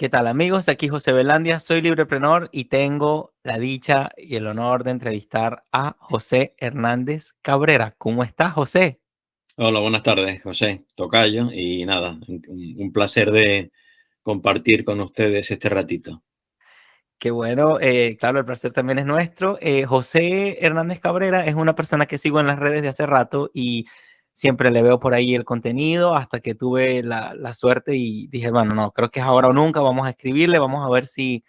¿Qué tal, amigos? Aquí José Belandia, soy librepreneur y tengo la dicha y el honor de entrevistar a José Hernández Cabrera. ¿Cómo estás, José? Hola, buenas tardes, José, tocayo, y nada, un placer de compartir con ustedes este ratito. Qué bueno, claro, el placer también es nuestro. José Hernández Cabrera es una persona que sigo en las redes de hace rato y siempre le veo por ahí el contenido hasta que tuve la suerte y dije, bueno, no, creo que es ahora o nunca, vamos a escribirle, vamos a ver si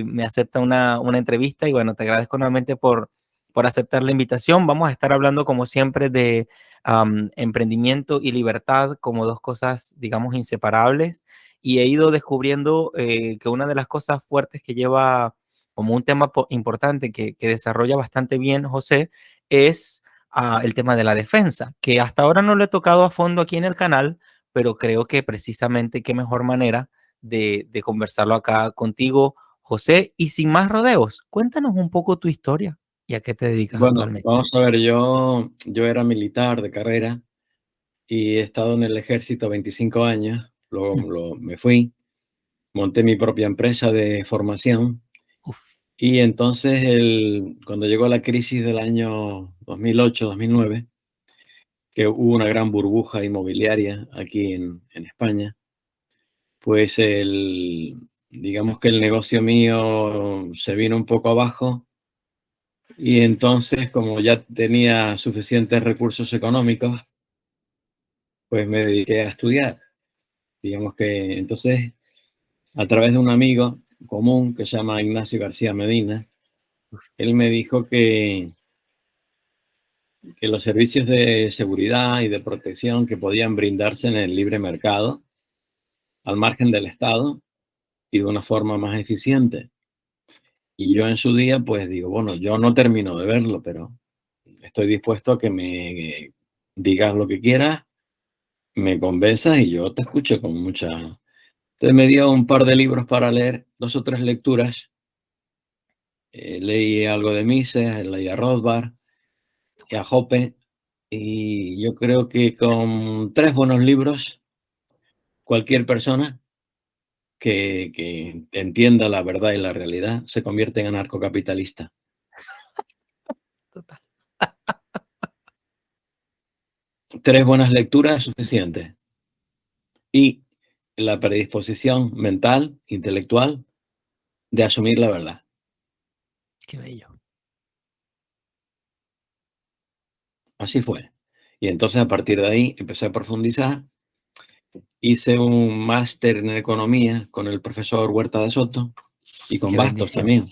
me acepta una entrevista y bueno, te agradezco nuevamente por aceptar la invitación. Vamos a estar hablando como siempre de emprendimiento y libertad como dos cosas, digamos, inseparables y he ido descubriendo que una de las cosas fuertes que lleva como un tema importante que desarrolla bastante bien José es el tema de la defensa, que hasta ahora no lo he tocado a fondo aquí en el canal, pero creo que precisamente qué mejor manera de conversarlo acá contigo, José, y sin más rodeos, cuéntanos un poco tu historia y a qué te dedicas Bueno, actualmente. vamos a ver, yo era militar de carrera y he estado en el ejército 25 años, luego me fui, monté mi propia empresa de formación Uf, y entonces cuando llegó la crisis del año 2008-2009, que hubo una gran burbuja inmobiliaria aquí en España, pues digamos que el negocio mío se vino un poco abajo y entonces, como ya tenía suficientes recursos económicos, pues me dediqué a estudiar. Digamos que entonces, a través de un amigo común que se llama Ignacio García Medina, él me dijo que los servicios de seguridad y de protección que podían brindarse en el libre mercado, al margen del Estado y de una forma más eficiente. Y yo en su día, pues digo, bueno, yo no termino de verlo, pero estoy dispuesto a que me digas lo que quieras, me convenzas y yo te escucho con mucha... Entonces me dio un par de libros para leer, dos o tres lecturas. Leí algo de Mises, leí a Rothbard y a Hoppe. Y yo creo que con tres buenos libros, cualquier persona que entienda la verdad y la realidad se convierte en anarcocapitalista. total. Tres buenas lecturas es suficiente. Y la predisposición mental, intelectual, de asumir la verdad. Qué bello. Así fue. Y entonces a partir de ahí empecé a profundizar. Hice un máster en economía con el profesor Huerta de Soto y con Qué Bastos bendición. también.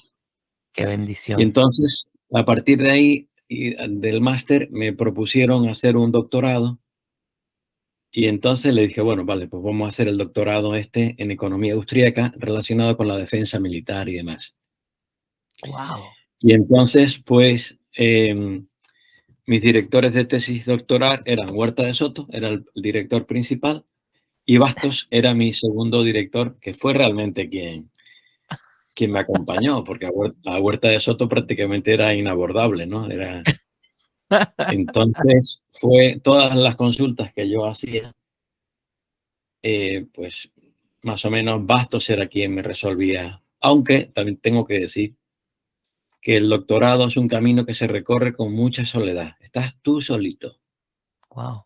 Qué Y bendición. entonces, a partir de ahí, y del máster, me propusieron hacer un doctorado. Y entonces le dije, bueno, vale, pues vamos a hacer el doctorado en economía austríaca relacionado con la defensa militar y demás. Wow. Y entonces, pues, mis directores de tesis doctoral eran Huerta de Soto, era el director principal, y Bastos era mi segundo director, que fue realmente quien me acompañó, porque a Huerta de Soto prácticamente era inabordable, ¿no? Entonces, fue todas las consultas que yo hacía, pues más o menos Bastos era quien me resolvía, aunque también tengo que decir que el doctorado es un camino que se recorre con mucha soledad. Estás tú solito Wow.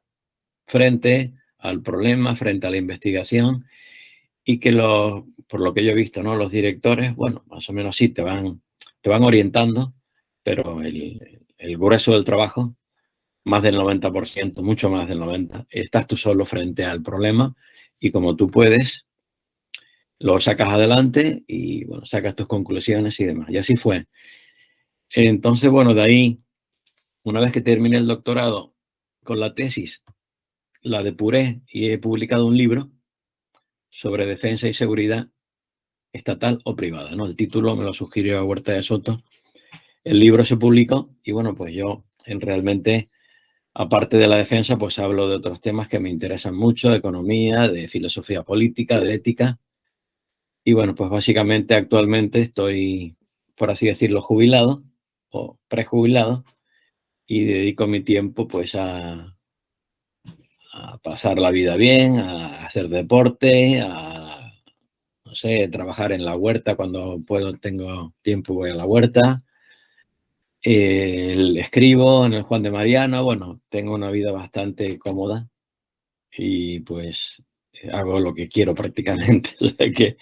frente al problema, frente a la investigación, y que por lo que yo he visto, ¿no? Los directores, bueno, más o menos sí te van orientando, pero el grueso del trabajo, más del 90%, mucho más del 90%, estás tú solo frente al problema y como tú puedes, lo sacas adelante y, bueno, sacas tus conclusiones y demás. Y así fue. Entonces, bueno, de ahí, una vez que terminé el doctorado con la tesis, la depuré y he publicado un libro sobre defensa y seguridad estatal o privada, ¿no? El título me lo sugirió Huerta de Soto. El libro se publicó y bueno, pues yo realmente, aparte de la defensa, pues hablo de otros temas que me interesan mucho, de economía, de filosofía política, de ética. Y bueno, pues básicamente actualmente estoy, por así decirlo, jubilado o prejubilado y dedico mi tiempo pues a pasar la vida bien, a hacer deporte, a no sé, trabajar en la huerta cuando puedo, tengo tiempo, voy a la huerta. Escribo en el Juan de Mariana, bueno, tengo una vida bastante cómoda y pues hago lo que quiero prácticamente, o sea que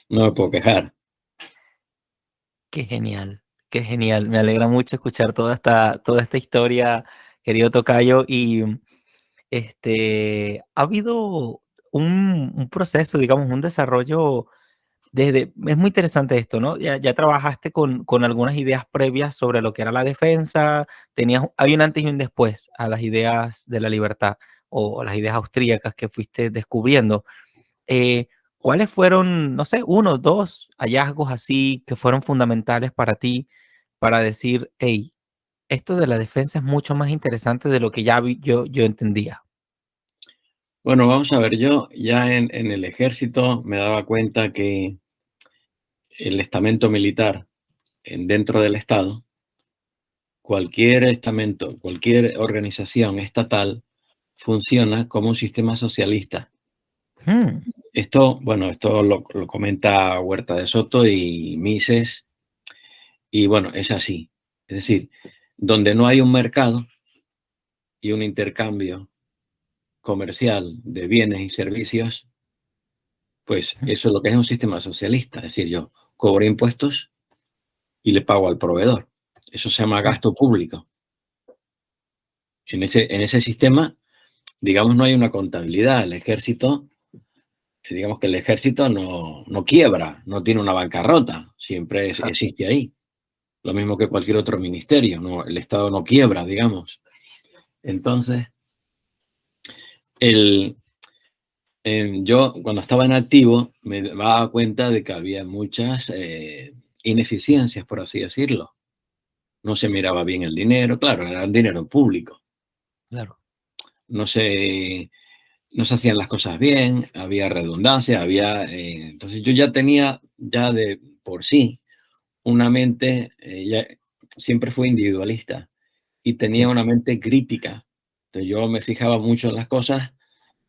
no me puedo quejar. Qué genial, qué genial. Me alegra mucho escuchar toda esta historia, querido tocayo. Y ha habido un proceso, digamos, un desarrollo desde, es muy interesante esto, ¿no? Ya trabajaste con algunas ideas previas sobre lo que era la defensa, hay un antes y un después a las ideas de la libertad o las ideas austríacas que fuiste descubriendo. Eh, ¿Cuáles fueron, no sé, uno, dos hallazgos así que fueron fundamentales para ti para decir, hey, esto de la defensa es mucho más interesante de lo que yo entendía? Bueno, vamos a ver, yo ya en el ejército me daba cuenta que el estamento militar dentro del Estado, cualquier estamento, cualquier organización estatal funciona como un sistema socialista. Mm, Esto, bueno, esto lo comenta Huerta de Soto y Mises, y bueno, es así. Es decir, donde no hay un mercado y un intercambio comercial de bienes y servicios, pues mm, eso es lo que es un sistema socialista. Es decir, yo cobro impuestos y le pago al proveedor. Eso se llama mm, gasto público. En ese sistema, digamos, no hay una contabilidad. El ejército, digamos que el ejército no quiebra, no tiene una bancarrota, siempre claro. existe ahí. Lo mismo que cualquier otro ministerio, ¿no? El Estado no quiebra, digamos. Entonces, el, yo cuando estaba en activo me daba cuenta de que había muchas ineficiencias, por así decirlo. No se miraba bien el dinero, claro, era un dinero público. Claro. No se, no se hacían las cosas bien, había redundancia, entonces yo ya tenía, ya de por sí, una mente, siempre fui individualista y tenía Sí. una mente crítica. Entonces yo me fijaba mucho en las cosas,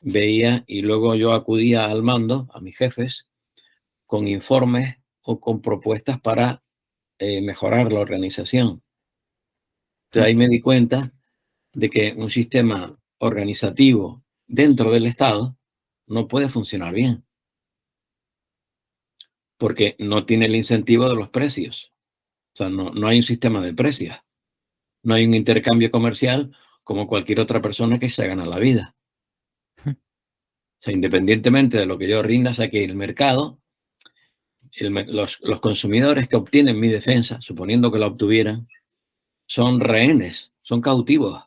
veía y luego yo acudía al mando, a mis jefes, con informes o con propuestas para mejorar la organización. Entonces Mm, ahí me di cuenta de que un sistema organizativo dentro del Estado no puede funcionar bien, porque no tiene el incentivo de los precios. O sea, no hay un sistema de precios, no hay un intercambio comercial como cualquier otra persona que se gana la vida. mm, O sea, independientemente de lo que yo rinda, o sea, que el mercado, los consumidores que obtienen mi defensa, suponiendo que la obtuvieran, son rehenes, son cautivos.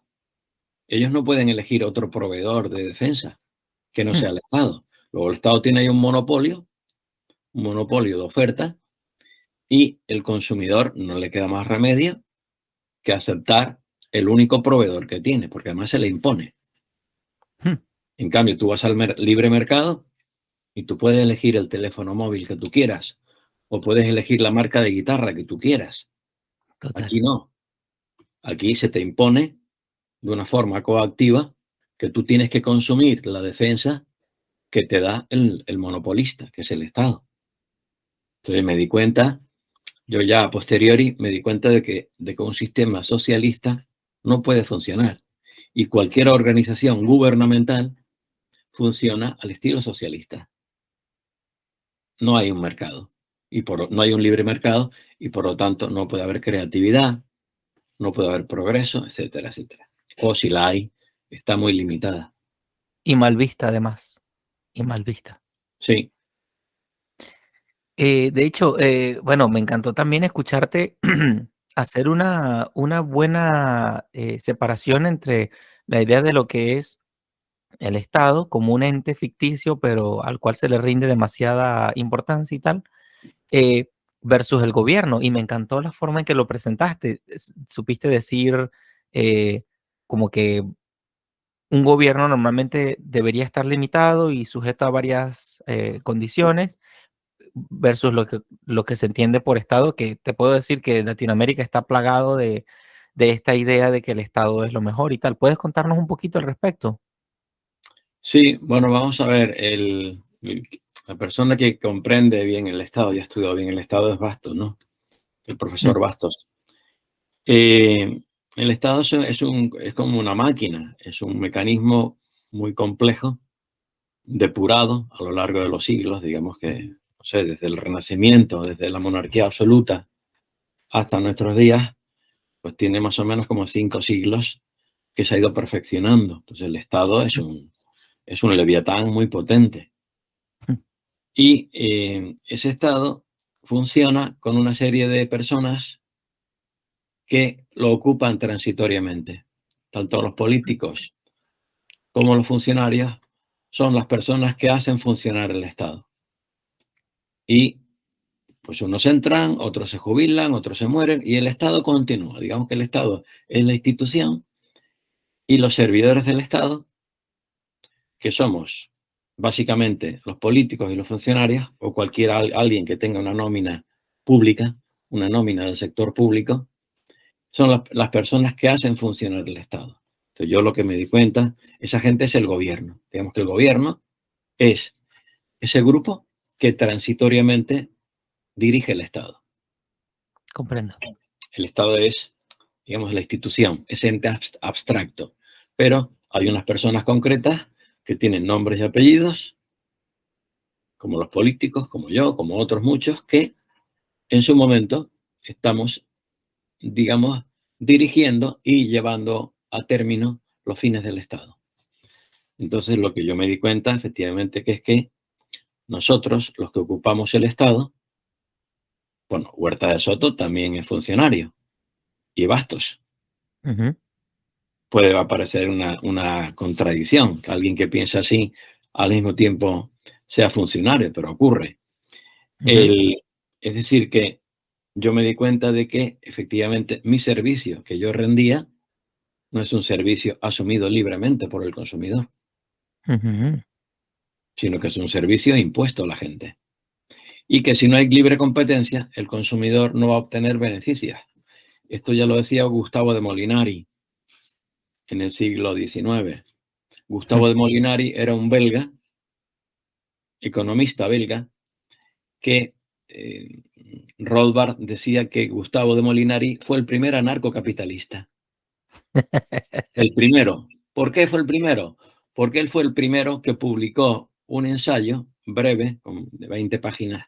Ellos no pueden elegir otro proveedor de defensa que no mm, sea el Estado. Luego el Estado tiene ahí un monopolio de oferta y el consumidor no le queda más remedio que aceptar el único proveedor que tiene, porque además se le impone. mm. En cambio, tú vas al libre mercado y tú puedes elegir el teléfono móvil que tú quieras o puedes elegir la marca de guitarra que tú quieras. Total. Aquí no. Aquí se te impone de una forma coactiva que tú tienes que consumir la defensa que te da el monopolista, que es el Estado. Entonces me di cuenta, yo ya a posteriori me di cuenta de que un sistema socialista no puede funcionar. Y cualquier organización gubernamental funciona al estilo socialista. No hay un mercado no hay un libre mercado y por lo tanto no puede haber creatividad, no puede haber progreso, etcétera, etcétera. O si la hay, está muy limitada. Y mal vista además, y mal vista. Sí, De hecho, bueno, me encantó también escucharte hacer una buena separación entre la idea de lo que es el Estado como un ente ficticio, pero al cual se le rinde demasiada importancia y tal, eh, versus el gobierno. Y me encantó la forma en que lo presentaste. Supiste decir como que un gobierno normalmente debería estar limitado y sujeto a varias condiciones versus lo que se entiende por Estado, que te puedo decir que Latinoamérica está plagado de esta idea de que el Estado es lo mejor y tal. ¿Puedes contarnos un poquito al respecto? sí, bueno, vamos a ver, la persona que comprende bien el Estado y ha estudiado bien el Estado es Bastos, ¿no? El profesor Bastos. El Estado es como una máquina, es un mecanismo muy complejo, depurado a lo largo de los siglos, digamos que, no sé, desde el Renacimiento, desde la monarquía absoluta hasta nuestros días, pues tiene más o menos como 5 siglos que se ha ido perfeccionando. Entonces el Estado es un leviatán muy potente. Y ese Estado funciona con una serie de personas que lo ocupan transitoriamente. Tanto los políticos como los funcionarios son las personas que hacen funcionar el Estado. Y pues unos entran, otros se jubilan, otros se mueren y el Estado continúa. Digamos que el Estado es la institución y los servidores del Estado, que somos básicamente los políticos y los funcionarios o alguien que tenga una nómina pública, una nómina del sector público, son las personas que hacen funcionar el Estado. Entonces yo lo que me di cuenta, esa gente es el gobierno. Digamos que el gobierno es ese grupo que transitoriamente dirige el Estado. Comprendo. El Estado es, digamos, la institución, ese ente abstracto, pero hay unas personas concretas que tienen nombres y apellidos, como los políticos, como yo, como otros muchos, que en su momento estamos, digamos, dirigiendo y llevando a término los fines del Estado. Entonces, lo que yo me di cuenta, efectivamente, que es que nosotros, los que ocupamos el Estado, bueno, Huerta de Soto también es funcionario, y Bastos. Puede aparecer una contradicción, que alguien que piensa así al mismo tiempo sea funcionario, pero ocurre. Es decir, que yo me di cuenta de que efectivamente mi servicio que yo rendía no es un servicio asumido libremente por el consumidor, sino que es un servicio impuesto a la gente. Y que si no hay libre competencia, el consumidor no va a obtener beneficios. Esto ya lo decía Gustavo de Molinari en el siglo XIX. Gustavo de Molinari era un belga, economista belga, que Rothbard decía que Gustavo de Molinari fue el primer anarcocapitalista. El primero. ¿Por qué fue el primero? Porque él fue el primero que publicó un ensayo breve, de 20 páginas.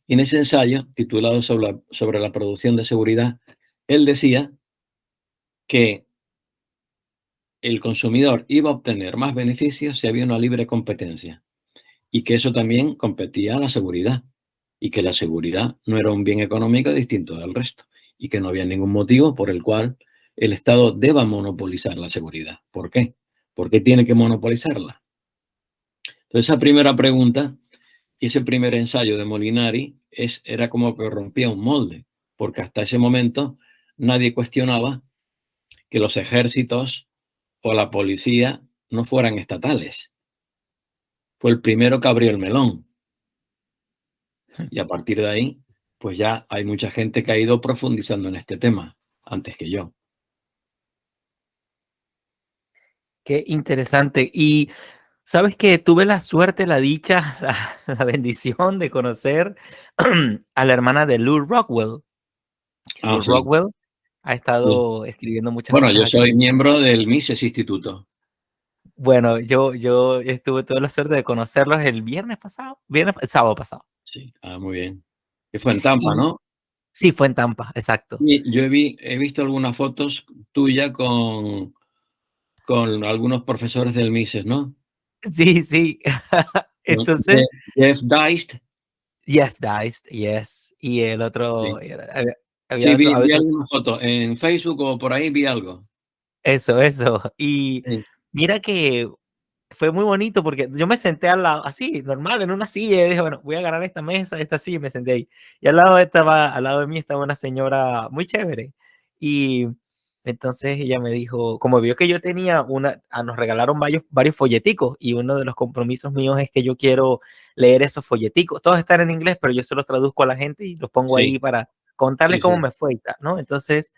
Y en ese ensayo, titulado sobre la producción de seguridad, él decía que el consumidor iba a obtener más beneficios si había una libre competencia y que eso también competía a la seguridad y que la seguridad no era un bien económico distinto del resto y que no había ningún motivo por el cual el Estado deba monopolizar la seguridad. ¿Por qué? ¿Por qué tiene que monopolizarla? Entonces, esa primera pregunta y ese primer ensayo de Molinari era como que rompía un molde, porque hasta ese momento nadie cuestionaba que los ejércitos o la policía no fueran estatales. Fue el primero que abrió el melón. Y a partir de ahí, pues ya hay mucha gente que ha ido profundizando en este tema antes que yo. Qué interesante. Y sabes que tuve la suerte, la dicha, la bendición de conocer a la hermana de Lou Rockwell. Ah, Lou sí, Rockwell ha sí. estado escribiendo muchas Bueno, cosas yo aquí. soy miembro del Mises Instituto. Bueno, yo tuve la suerte de conocerlos el sábado pasado. Sí, muy bien. Que fue en Tampa, Y ¿no? sí, fue en Tampa, exacto. Y yo he visto algunas fotos tuyas con algunos profesores del Mises, ¿no? Sí, sí. Con Entonces, Jeff Deist. Jeff Deist, yes. Y el otro, Sí, había sí otro, vi había otro. algunas fotos. En Facebook o por ahí vi algo. Eso. Y Sí, mira que fue muy bonito porque yo me senté al lado, así, normal, en una silla, y dije, bueno, voy a agarrar esta mesa, esta silla, y me senté ahí. Y al lado de mí estaba una señora muy chévere. Y entonces ella me dijo, como vio que yo tenía nos regalaron varios folleticos, y uno de los compromisos míos es que yo quiero leer esos folleticos. Todos están en inglés, pero yo se los traduzco a la gente y los pongo ahí sí, para contarles sí, cómo sí. me fue y tal, ¿no? Entonces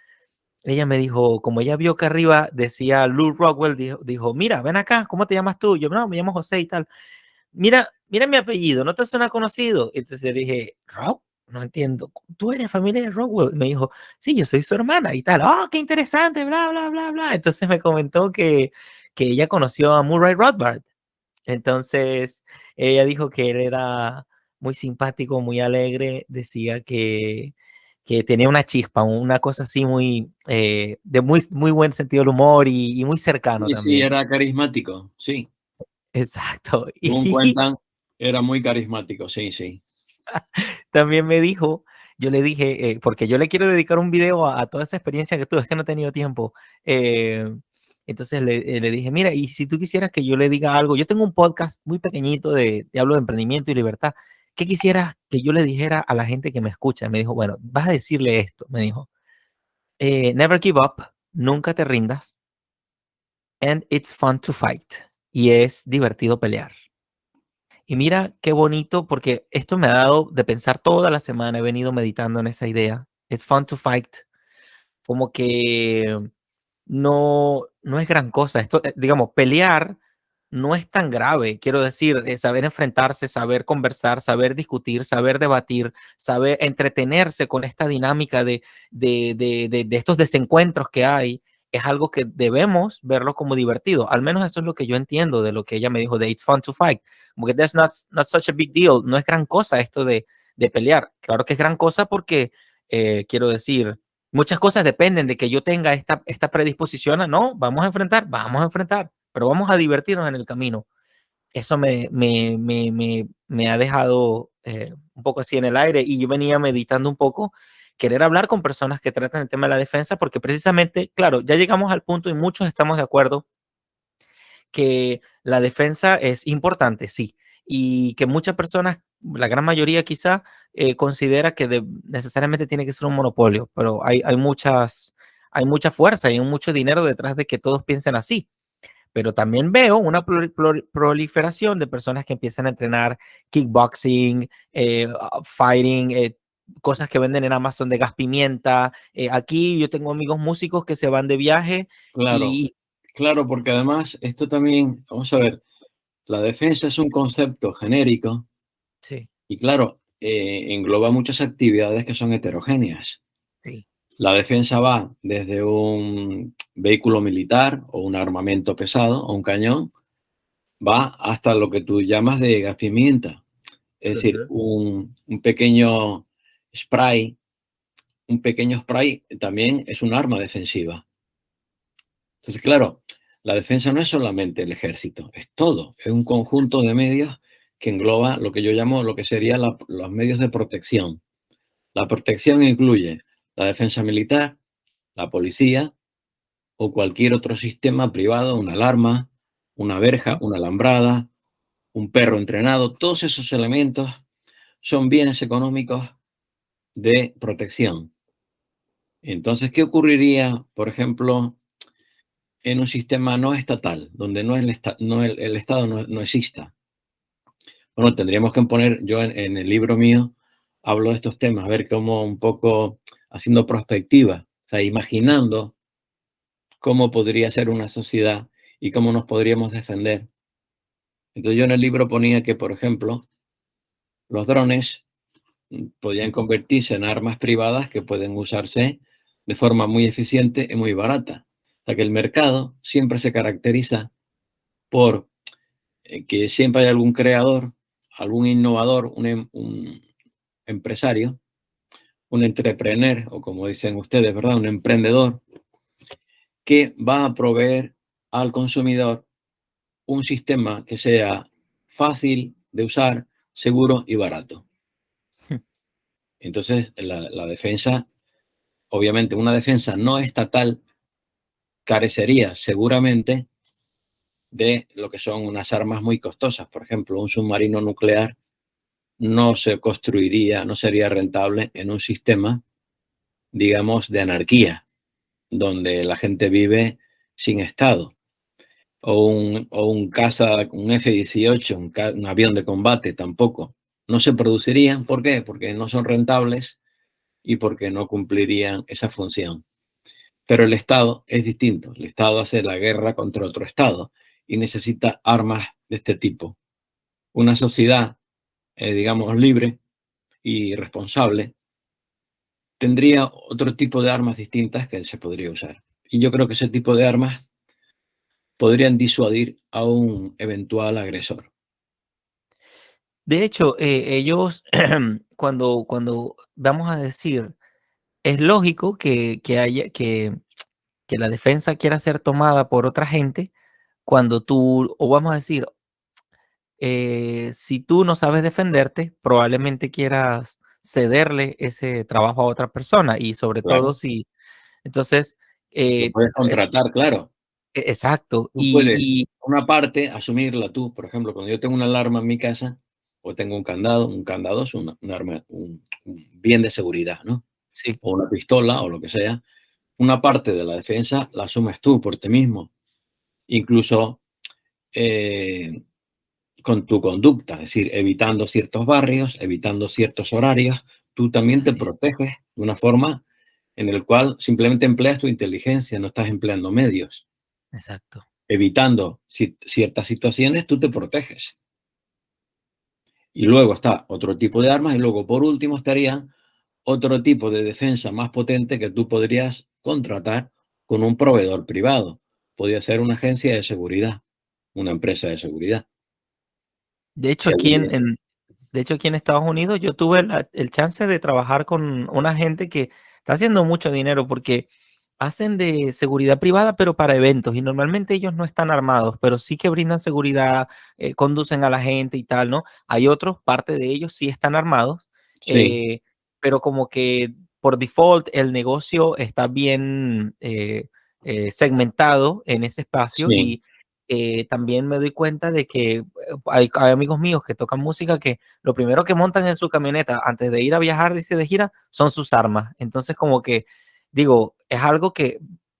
ella me dijo, como ella vio que arriba decía Lou Rockwell, dijo, mira, ven acá, ¿cómo te llamas tú? Yo, no, me llamo José y tal. Mira, mira mi apellido, ¿no te suena conocido? Entonces le dije, Rock, no entiendo, ¿tú eres familia de Rockwell? Me dijo, sí, yo soy su hermana y tal. Oh, qué interesante, bla, bla, bla, bla. Entonces me comentó que ella conoció a Murray Rothbard. Entonces ella dijo que él era muy simpático, muy alegre, decía que tenía una chispa, una cosa así muy, de muy, muy buen sentido del humor y muy cercano Sí, sí, también. era carismático, sí. Exacto. Según Y cuentan, era muy carismático, sí, sí. también me dijo, yo le dije, porque yo le quiero dedicar un video a toda esa experiencia que tuve, es que no he tenido tiempo. eh, entonces le dije, mira, y si tú quisieras que yo le diga algo, yo tengo un podcast muy pequeñito de hablo de emprendimiento y libertad. ¿Qué quisieras que yo le dijera a la gente que me escucha? Me dijo, bueno, vas a decirle esto, me dijo, never give up, nunca te rindas, and it's fun to fight. Y es divertido pelear. Y mira qué bonito, porque esto me ha dado de pensar toda la semana, he venido meditando en esa idea. It's fun to fight, como que no es gran cosa. Esto, digamos, pelear no es tan grave, quiero decir, saber enfrentarse, saber conversar, saber discutir, saber debatir, saber entretenerse con esta dinámica de estos desencuentros que hay, es algo que debemos verlo como divertido. Al menos eso es lo que yo entiendo de lo que ella me dijo de It's fun to fight. Como que there's not such a big deal. No es gran cosa esto de pelear. Claro que es gran cosa porque, quiero decir, muchas cosas dependen de que yo tenga esta predisposición a no, vamos a enfrentar, pero vamos a divertirnos en el camino. Eso me ha dejado un poco así en el aire y yo venía meditando un poco, querer hablar con personas que tratan el tema de la defensa, porque precisamente, claro, ya llegamos al punto y muchos estamos de acuerdo que la defensa es importante, sí, y que muchas personas, la gran mayoría quizá, considera que necesariamente tiene que ser un monopolio, pero hay mucha fuerza y hay mucho dinero detrás de que todos piensen así. Pero también veo una proliferación de personas que empiezan a entrenar kickboxing, fighting, cosas que venden en Amazon de gas pimienta. Aquí yo tengo amigos músicos que se van de viaje Claro, y claro, porque además esto también, vamos a ver, la defensa es un concepto genérico sí, y claro, engloba muchas actividades que son heterogéneas. sí. La defensa va desde un vehículo militar o un armamento pesado o un cañón, va hasta lo que tú llamas de gas pimienta, es decir, Ujú. un pequeño spray, un pequeño spray también es un arma defensiva. Entonces, claro, la defensa no es solamente el ejército, es todo, es un conjunto de medios que engloba lo que yo llamo lo que serían los medios de protección. La protección incluye la defensa militar, la policía o cualquier otro sistema privado, una alarma, una verja, Ujú. una alambrada, un perro entrenado, todos esos elementos son bienes económicos de protección. Entonces, ¿qué ocurriría, por ejemplo, en un sistema no estatal, donde el Estado no exista? Bueno, tendríamos que poner, yo en el libro mío hablo de estos temas, a ver cómo un poco haciendo prospectiva, o sea, imaginando cómo podría ser una sociedad y cómo nos podríamos defender. Entonces yo en el libro ponía que, por ejemplo, los drones podían Ujú. convertirse en armas privadas que pueden usarse de forma muy eficiente y muy barata. O sea que el mercado siempre se caracteriza por que siempre hay algún creador, algún innovador, un empresario, un entrepreneur, o como dicen ustedes, ¿verdad? Un emprendedor que va a proveer al consumidor un sistema que sea fácil de usar, seguro y barato. Entonces, la defensa, obviamente, una defensa no estatal carecería seguramente de lo que son unas armas muy costosas. Por ejemplo, un submarino nuclear no se construiría, no sería rentable en un sistema, digamos, de anarquía, donde la gente vive sin Estado. O un caza, un F-18, un avión de combate tampoco. No se producirían. ¿Por qué? Porque no son rentables y porque no cumplirían esa función. Pero el Estado es distinto. El Estado hace la guerra contra otro Estado y necesita armas de este tipo. una sociedad, digamos, libre y responsable, tendría otro tipo de armas distintas que se podría usar. Y yo creo que ese tipo de armas podrían disuadir a un eventual agresor. De hecho, ellos, cuando vamos a decir, es lógico que la defensa quiera ser tomada por otra gente cuando tú, o vamos a decir, si tú no sabes defenderte, probablemente quieras cederle ese trabajo a otra persona y sobre todo Claro, si, entonces, lo puedes es contratar, claro. exacto. Tú puedes una parte asumirla tú. Por ejemplo, cuando yo tengo una alarma en mi casa o tengo un candado es un arma, un bien de seguridad, ¿no? Sí, O una pistola o lo que sea. Una parte de la defensa la asumes tú por ti mismo, incluso eh, con tu conducta, es decir, evitando ciertos barrios, evitando ciertos horarios, tú también te así es, proteges de una forma en el cual simplemente empleas tu inteligencia, no estás empleando medios. exacto. Evitando ciertas situaciones, tú te proteges. Y luego está otro tipo de armas y luego por último estaría otro tipo de defensa más potente que tú podrías contratar con un proveedor privado. Podría ser una agencia de seguridad, una empresa de seguridad. De hecho, Que habría- aquí en Estados Unidos yo tuve el chance de trabajar con una gente que está haciendo mucho dinero porque hacen de seguridad privada, pero para eventos y normalmente ellos no están armados, pero sí que brindan seguridad, conducen a la gente y tal, ¿no? Hay otros, parte de ellos sí están armados, Sí, eh, pero como que por default el negocio está bien segmentado en ese espacio sí, y también me doy cuenta de que hay amigos míos que tocan música que lo primero que montan en su camioneta antes de ir a viajar, dice, de gira, son sus armas. Entonces, como que, digo, es algo que,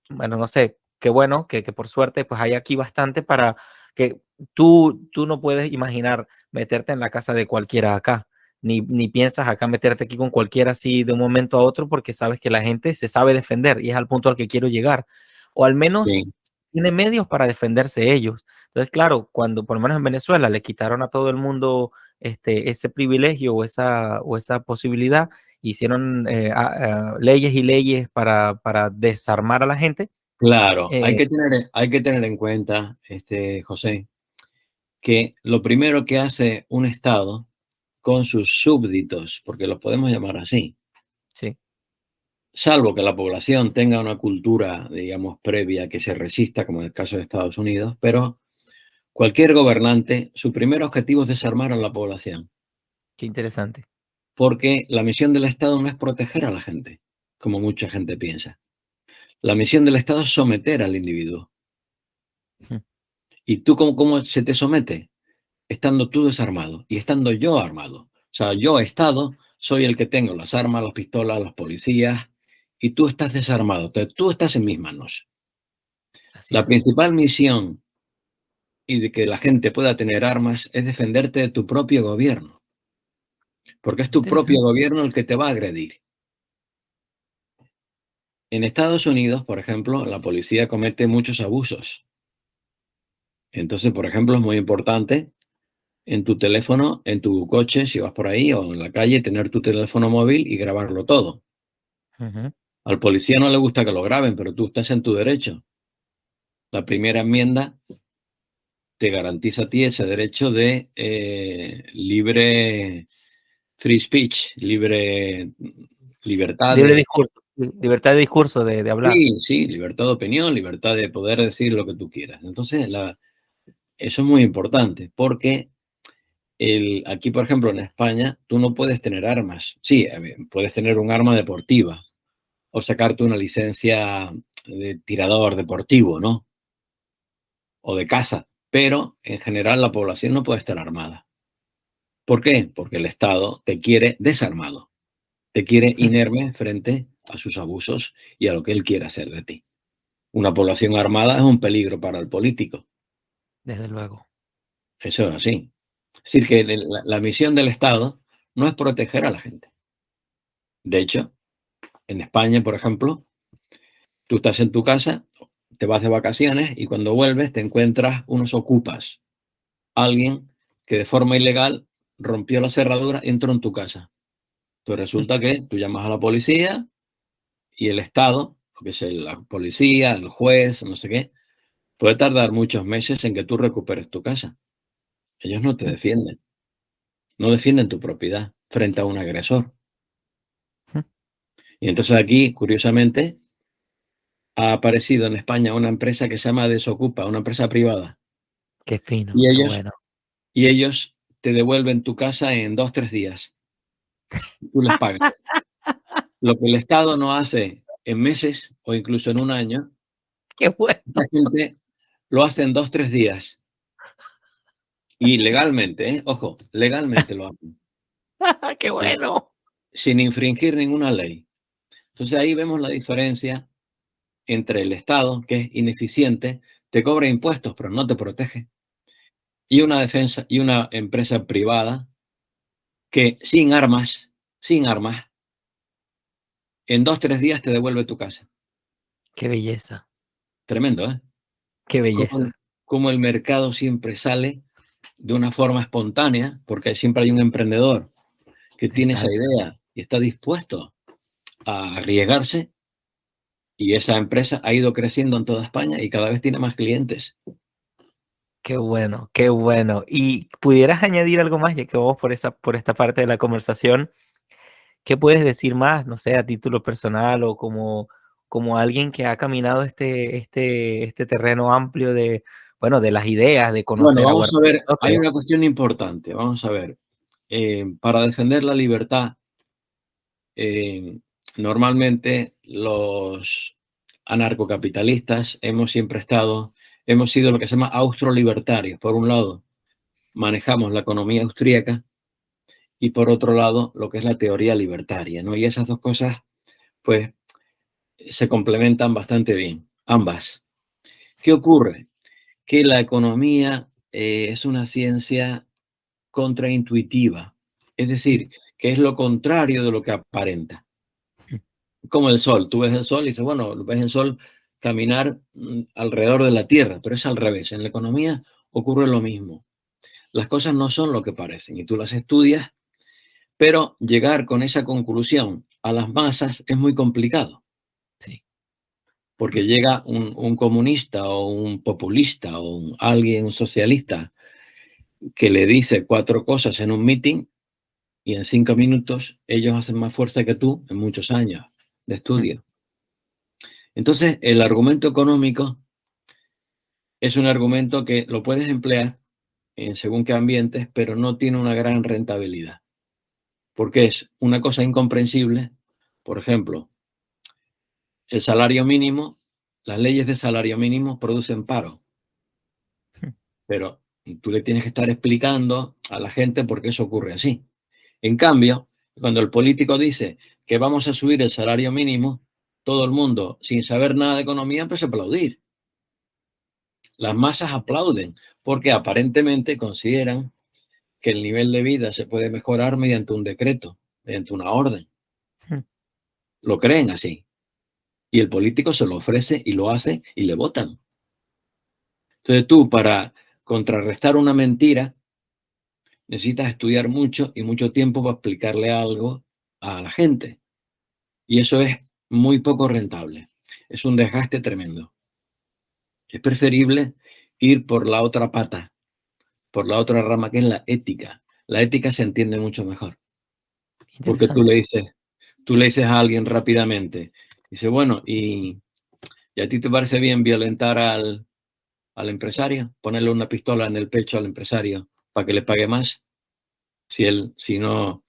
bueno, no sé, qué bueno, que por suerte, pues hay aquí bastante para que tú no puedes imaginar meterte en la casa de cualquiera acá. Ni piensas acá meterte aquí con cualquiera así de un momento a otro porque sabes que la gente se sabe defender y es al punto al que quiero llegar. O al menos sí, tiene medios para defenderse ellos. Entonces, claro, cuando por lo menos en Venezuela le quitaron a todo el mundo ese privilegio o esa posibilidad, hicieron leyes y leyes para desarmar a la gente. claro. eh, Hay que tener en cuenta, José, que lo primero que hace un Estado con sus súbditos, porque los podemos llamar así, sí, salvo que la población tenga una cultura, digamos, previa que se resista, como en el caso de Estados Unidos, pero cualquier gobernante, su primer objetivo es desarmar a la población, qué interesante. porque la misión del Estado no es proteger a la gente, como mucha gente piensa. La misión del Estado es someter al individuo. Ujú. ¿Y tú cómo se te somete? Estando tú desarmado y estando yo armado. O sea, yo, Estado, soy el que tengo las armas, las pistolas, las policías, y tú estás desarmado. Entonces, tú estás en mis manos. Así La es. principal misión y de que la gente pueda tener armas es defenderte de tu propio gobierno, porque es tu propio Interesante. gobierno el que te va a agredir. En Estados Unidos, por ejemplo, la policía comete muchos abusos. Entonces, por ejemplo, es muy importante en tu teléfono, en tu coche, si vas por ahí o en la calle, tener tu teléfono móvil y grabarlo todo. Ujú. Al policía no le gusta que lo graben, pero tú estás en tu derecho. La primera enmienda te garantiza a ti ese derecho de libre free speech, libertad Libre de, discurso, libertad de discurso, de hablar. sí, sí, libertad de opinión, libertad de poder decir lo que tú quieras. Entonces, eso es muy importante porque aquí, por ejemplo, en España, tú no puedes tener armas. Sí, a ver, puedes tener un arma deportiva o sacarte una licencia de tirador deportivo, ¿no? O de caza, pero en general la población no puede estar armada. ¿Por qué? Porque el Estado te quiere desarmado, te quiere inerme frente a sus abusos y a lo que él quiere hacer de ti. Una población armada es un peligro para el político. Desde luego. Eso es así. Es decir, que la misión del Estado no es proteger a la gente. De hecho, en España, por ejemplo, tú estás en tu casa, te vas de vacaciones y cuando vuelves te encuentras unos ocupas, alguien que de forma ilegal rompió la cerradura y entró en tu casa. Entonces resulta que tú llamas a la policía y el Estado, que es la policía, el juez, no sé qué, puede tardar muchos meses en que tú recuperes tu casa. Ellos no te defienden, no defienden tu propiedad frente a un agresor. Y entonces aquí, curiosamente, ha aparecido en España una empresa que se llama Desocupa, una empresa privada. Qué fino, Y qué ellos, bueno. y ellos te devuelven tu casa en 2, 3 días. Tú les pagas. Lo que el Estado no hace en meses o incluso en un año, Qué bueno, la gente lo hace en 2, 3 días. Y legalmente, ojo, legalmente lo hacen, qué sin, bueno. sin infringir ninguna ley. Entonces ahí vemos la diferencia entre el Estado, que es ineficiente, te cobra impuestos, pero no te protege, y una defensa y una empresa privada que sin armas, en 2, 3 días te devuelve tu casa. Qué belleza, Tremendo, ¿eh? qué Cómo, belleza. cómo el mercado siempre sale de una forma espontánea, porque siempre hay un emprendedor que tiene esa Exacto. idea y está dispuesto a arriesgarse, y esa empresa ha ido creciendo en toda España y cada vez tiene más clientes. Qué bueno, qué bueno. ¿Y pudieras añadir algo más, ya que vamos por esta parte de la conversación? ¿Qué puedes decir más, no sé, a título personal o como alguien que ha caminado este terreno amplio de, bueno, de las ideas, de Bueno, conocer a vamos a ver, hay Aristóteles? una cuestión importante, vamos a ver. Para defender la libertad, eh, normalmente los anarcocapitalistas hemos sido lo que se llama austrolibertarios. Por un lado, manejamos la economía austríaca y por otro lado, lo que es la teoría libertaria, ¿no? Y esas dos cosas, pues, se complementan bastante bien, ambas. ¿Qué ocurre? Que la economía es una ciencia contraintuitiva, es decir, que es lo contrario de lo que aparenta. Como el sol, tú ves el sol y dices, bueno, ves el sol caminar alrededor de la Tierra, pero es al revés. En la economía ocurre lo mismo. Las cosas no son lo que parecen y tú las estudias, pero llegar con esa conclusión a las masas es muy complicado, Sí, porque llega un comunista o un populista o alguien, un socialista, que le dice 4 cosas en un meeting y en 5 minutos ellos hacen más fuerza que tú en muchos años de estudio. Entonces, el argumento económico es un argumento que lo puedes emplear en según qué ambientes, pero no tiene una gran rentabilidad, porque es una cosa incomprensible. Por ejemplo, el salario mínimo, las leyes de salario mínimo producen paro, pero tú le tienes que estar explicando a la gente por qué eso ocurre así. En cambio, cuando el político dice que vamos a subir el salario mínimo, todo el mundo, sin saber nada de economía, empieza a aplaudir. Las masas aplauden porque aparentemente consideran que el nivel de vida se puede mejorar mediante un decreto, mediante una orden. Lo creen así. Y el político se lo ofrece y lo hace y le votan. Entonces tú, para contrarrestar una mentira, necesitas estudiar mucho y mucho tiempo para explicarle algo a la gente. Y eso es muy poco rentable. Es un desgaste tremendo. Es preferible ir por la otra pata, por la otra rama, que es la ética. La ética se entiende mucho mejor, porque tú interesante. le dices, tú le dices a alguien rápidamente, dice, bueno, ¿y a ti te parece bien violentar al empresario? Ponerle una pistola en el pecho al empresario para que le pague más. Si no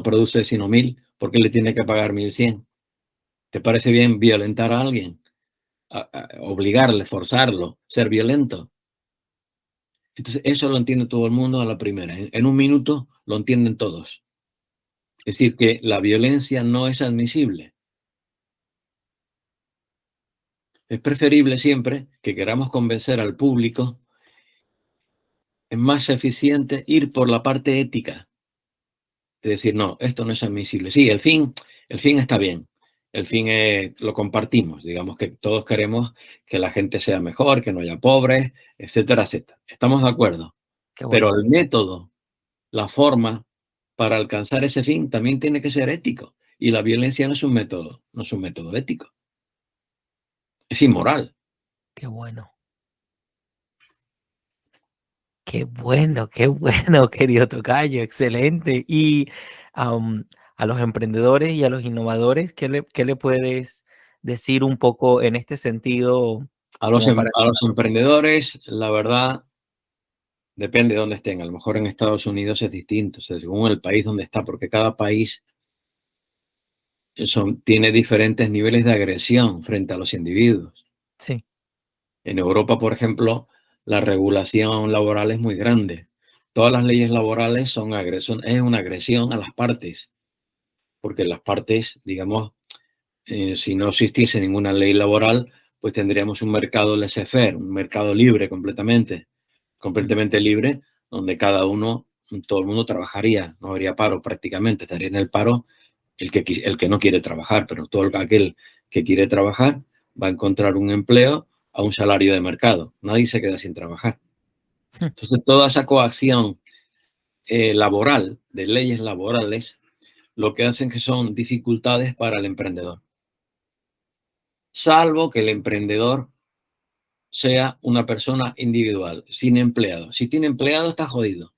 produce sino 1000, ¿por qué le tiene que pagar 1100? ¿Te parece bien violentar a alguien? Obligarle, forzarlo, ser violento. Entonces, eso lo entiende todo el mundo a la primera. En un minuto lo entienden todos. Es decir, que la violencia no es admisible. Es preferible siempre que queramos convencer al público. Es más eficiente ir por la parte ética, de decir, no, esto no es admisible. Sí, el fin está bien. El fin lo compartimos. Digamos que todos queremos que la gente sea mejor, que no haya pobres, etcétera, etcétera. Estamos de acuerdo. qué Pero bueno, el método, la forma para alcanzar ese fin también tiene que ser ético. Y la violencia no es un método, no es un método ético, es inmoral. qué bueno. Qué bueno, querido tocayo, excelente. Y a los emprendedores y a los innovadores, qué le puedes decir un poco en este sentido como para... A los emprendedores, la verdad, depende de dónde estén. A lo mejor en Estados Unidos es distinto, o sea, según el país donde está, porque cada país tiene diferentes niveles de agresión frente a los individuos. Sí, En Europa, por ejemplo, la regulación laboral es muy grande. Todas las leyes laborales son agresión, es una agresión a las partes, porque las partes, digamos, si no existiese ninguna ley laboral, pues tendríamos un mercado laissez-faire, un mercado libre mm, completamente libre, donde cada uno, todo el mundo trabajaría, no habría paro prácticamente, estaría en el paro el que no quiere trabajar, pero todo aquel que quiere trabajar va a encontrar un empleo a un salario de mercado. Nadie se queda sin trabajar. mm, Entonces, toda esa coacción laboral, de leyes laborales, lo que hacen que son dificultades para el emprendedor. Salvo que el emprendedor sea una persona individual, sin empleado. Si tiene empleado, está jodido,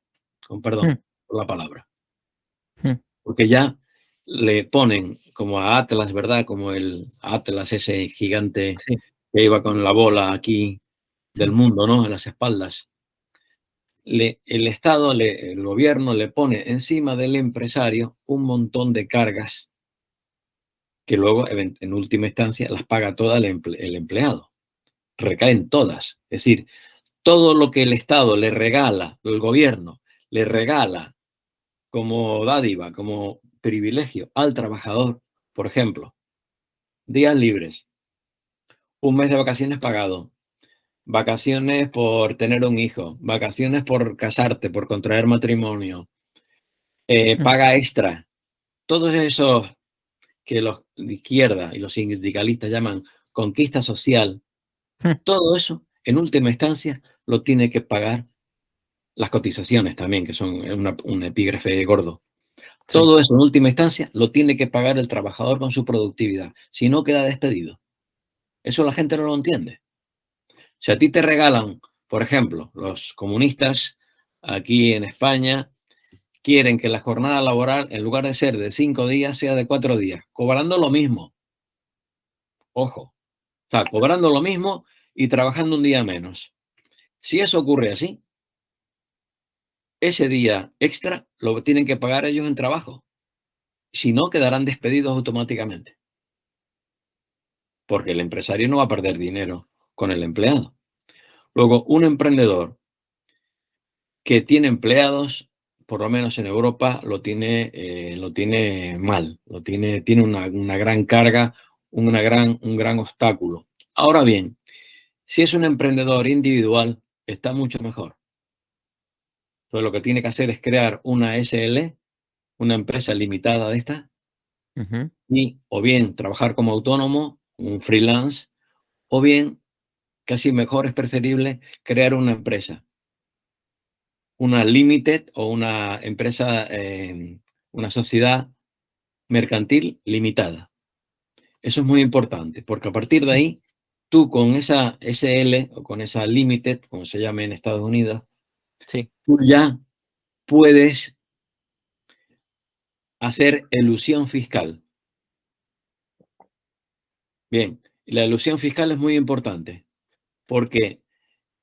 con mm, perdón por la palabra, mm, porque ya le ponen como a Atlas, ¿verdad? Como el Atlas, ese gigante sí, que iba con la bola aquí del sí, mundo, ¿no? En las espaldas. El Estado, el gobierno le pone encima del empresario un montón de cargas que luego, en última instancia, las paga toda el empleado. Recaen todas. Es decir, todo lo que el Estado le regala, el gobierno le regala como dádiva, como privilegio al trabajador, por ejemplo, días libres, un mes de vacaciones pagado, vacaciones por tener un hijo, vacaciones por casarte, por contraer matrimonio, mm, paga extra, todos esos que los de izquierda y los sindicalistas llaman conquista social, mm, todo eso, en última instancia, lo tiene que pagar las cotizaciones también, que son un epígrafe gordo. sí, Todo eso, en última instancia, lo tiene que pagar el trabajador con su productividad, si no queda despedido. Eso la gente no lo entiende. Si a ti te regalan, por ejemplo, los comunistas aquí en España quieren que la jornada laboral, en lugar de ser de 5 días, sea de 4 días, cobrando lo mismo. Ojo, o sea, cobrando lo mismo y trabajando un día menos. Si eso ocurre así, ese día extra lo tienen que pagar ellos en trabajo. Si no, quedarán despedidos automáticamente, porque el empresario no va a perder dinero con el empleado. Luego, un emprendedor que tiene empleados, por lo menos en Europa, lo tiene mal, tiene una gran carga, un gran obstáculo. Ahora bien, si es un emprendedor individual, está mucho mejor. Entonces, lo que tiene que hacer es crear una SL, una empresa limitada de esta, ujú, y o bien trabajar como autónomo, un freelance, o bien, casi mejor es preferible crear una empresa, una limited o una empresa, una sociedad mercantil limitada. Eso es muy importante, porque a partir de mm, ahí, tú con esa SL o con esa limited, como se llama en Estados Unidos, sí, tú ya puedes hacer elusión fiscal. Bien, la elusión fiscal es muy importante, porque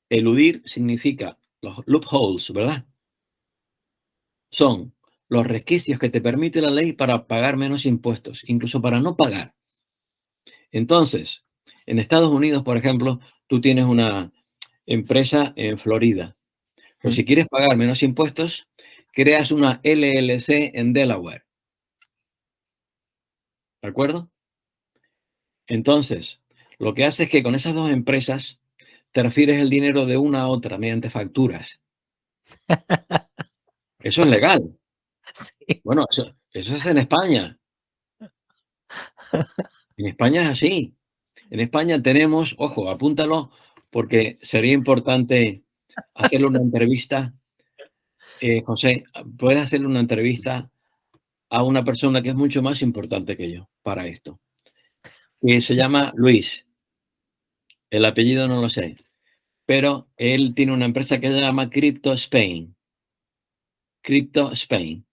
eludir significa los loopholes, ¿verdad? Son los resquicios que te permite la ley para pagar menos impuestos, incluso para no pagar. Entonces, en Estados Unidos, por ejemplo, tú tienes una empresa en Florida. Pues mm, si quieres pagar menos impuestos, creas una LLC en Delaware, ¿de acuerdo? Entonces, lo que hace es que con esas dos empresas te refieres el dinero de una a otra mediante facturas. Eso es legal. sí, Bueno, eso es en España. En España es así. En España tenemos, ojo, apúntalo, porque sería importante hacerle una entrevista José, puedes hacerle una entrevista a una persona que es mucho más importante que yo para esto, que se llama Luis. El apellido no lo sé, pero él tiene una empresa que se llama Crypto Spain. Crypto Spain.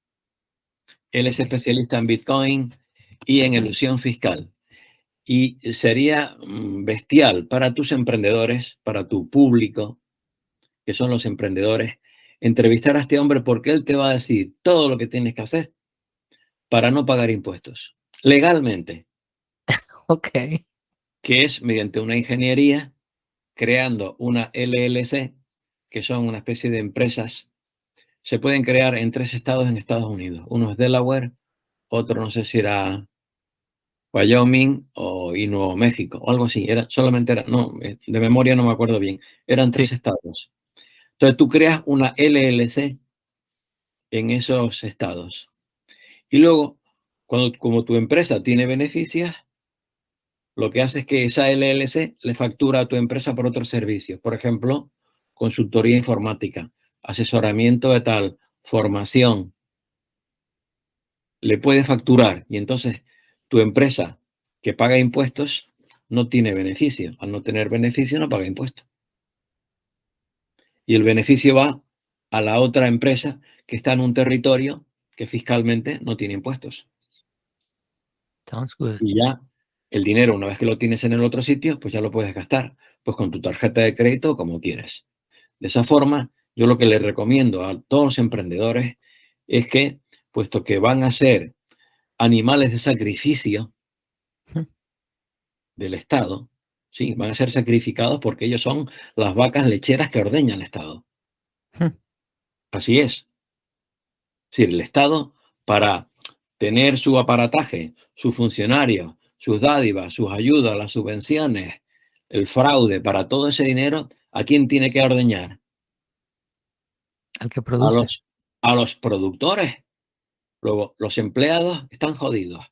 Él es Ok. especialista en Bitcoin y en elusión fiscal. Y sería bestial para tus emprendedores, para tu público, que son los emprendedores, entrevistar a este hombre porque él te va a decir todo lo que tienes que hacer para no pagar impuestos legalmente, Ok. que es mediante una ingeniería creando una LLC, que son una especie de empresas. Se pueden crear en 3 estados en Estados Unidos. Uno es Delaware, otro no sé si era Wyoming y Nuevo México, o algo así. Solamente era, no, de memoria no me acuerdo bien. Eran 3 Sí. estados. Entonces tú creas una LLC en esos estados. Y luego, como tu empresa tiene beneficios, lo que hace es que esa LLC le factura a tu empresa por otros servicios. Por ejemplo, consultoría informática, asesoramiento de tal, formación. Le puede facturar y entonces tu empresa que paga impuestos no tiene beneficio. Al no tener beneficio no paga impuestos. Y el beneficio va a la otra empresa que está en un territorio que fiscalmente no tiene impuestos. Sounds good. Y ya el dinero, una vez que lo tienes en el otro sitio, pues ya lo puedes gastar, pues con tu tarjeta de crédito como quieres. De esa forma, yo lo que les recomiendo a todos los emprendedores es que, puesto que van a ser animales de sacrificio Mm, del Estado, sí, van a ser sacrificados porque ellos son las vacas lecheras que ordeña el Estado. mm. Así es. Es decir, el Estado, para tener su aparataje, sus funcionarios, sus dádivas, sus ayudas, las subvenciones, el fraude, para todo ese dinero, ¿a quién tiene que ordeñar? Al que A produce. los productores. Luego, los empleados están jodidos.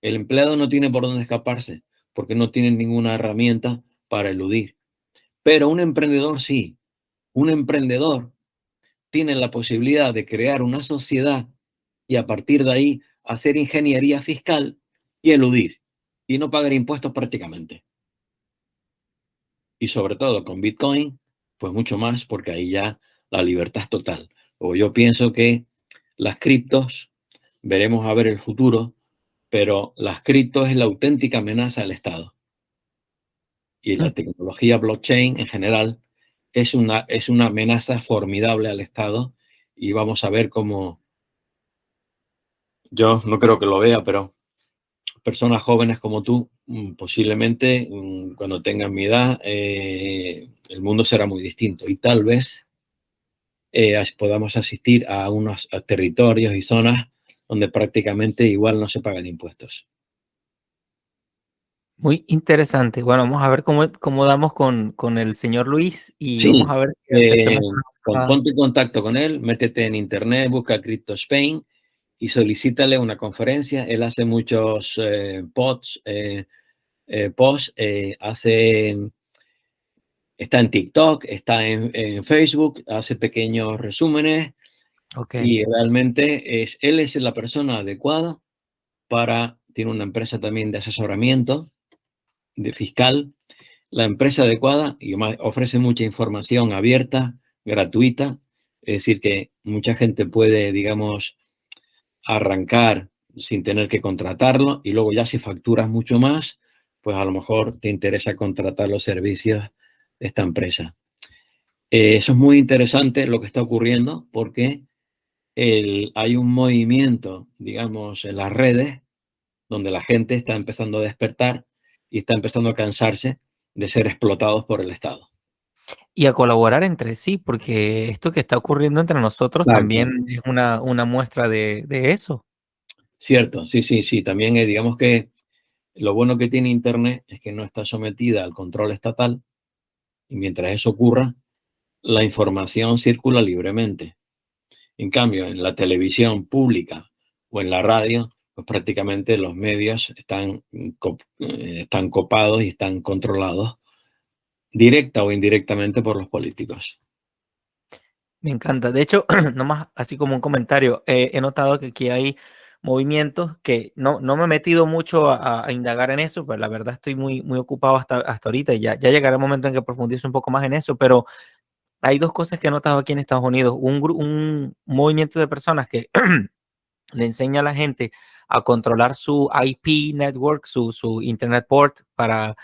El empleado no tiene por dónde escaparse porque no tiene ninguna herramienta para eludir. Pero un emprendedor sí. Un emprendedor tiene la posibilidad de crear una sociedad y a partir de ahí hacer ingeniería fiscal y eludir y no pagar impuestos prácticamente. Y sobre todo con Bitcoin, pues mucho más porque ahí ya la libertad es total. O yo pienso que las criptos, veremos a ver el futuro, pero las criptos es la auténtica amenaza al Estado. Y Mm. la tecnología blockchain en general es una amenaza formidable al Estado y vamos a ver cómo, yo no creo que lo vea, pero personas jóvenes como tú, posiblemente cuando tengan mi edad, el mundo será muy distinto y tal vez podamos asistir a unos territorios y zonas donde prácticamente igual no se pagan impuestos. Muy interesante. Bueno, vamos a ver cómo damos con el señor Luis y vamos Sí, a ver si hacemos ponte en contacto con él, métete en internet, busca Crypto Spain y solicítale una conferencia. Él hace muchos posts, está en TikTok, está en Facebook, hace pequeños resúmenes Ok. y realmente él es la persona adecuada tiene una empresa también de asesoramiento de fiscal, la empresa adecuada y ofrece mucha información abierta, gratuita, es decir, que mucha gente puede, digamos, arrancar sin tener que contratarlo y luego ya si facturas mucho más, pues a lo mejor te interesa contratar los servicios de esta empresa. Eso es muy interesante lo que está ocurriendo porque hay un movimiento, digamos, en las redes donde la gente está empezando a despertar y está empezando a cansarse de ser explotados por el Estado. Y a colaborar entre sí, porque esto que está ocurriendo entre nosotros Exacto. también es una muestra de eso. Cierto, sí, sí, sí. También digamos que lo bueno que tiene Internet es que no está sometida al control estatal y mientras eso ocurra, la información circula libremente. En cambio, en la televisión pública o en la radio, pues prácticamente los medios están copados y están controlados directa o indirectamente por los políticos. Me encanta. De hecho, nomás así como un comentario, he notado que aquí hay movimientos que no me he metido mucho a indagar en eso, pero la verdad estoy muy ocupado hasta ahorita y ya llegará el momento en que profundice un poco más en eso, pero hay dos cosas que he notado aquí en Estados Unidos. Un movimiento de personas que le enseña a la gente a controlar su IP network, su Internet port para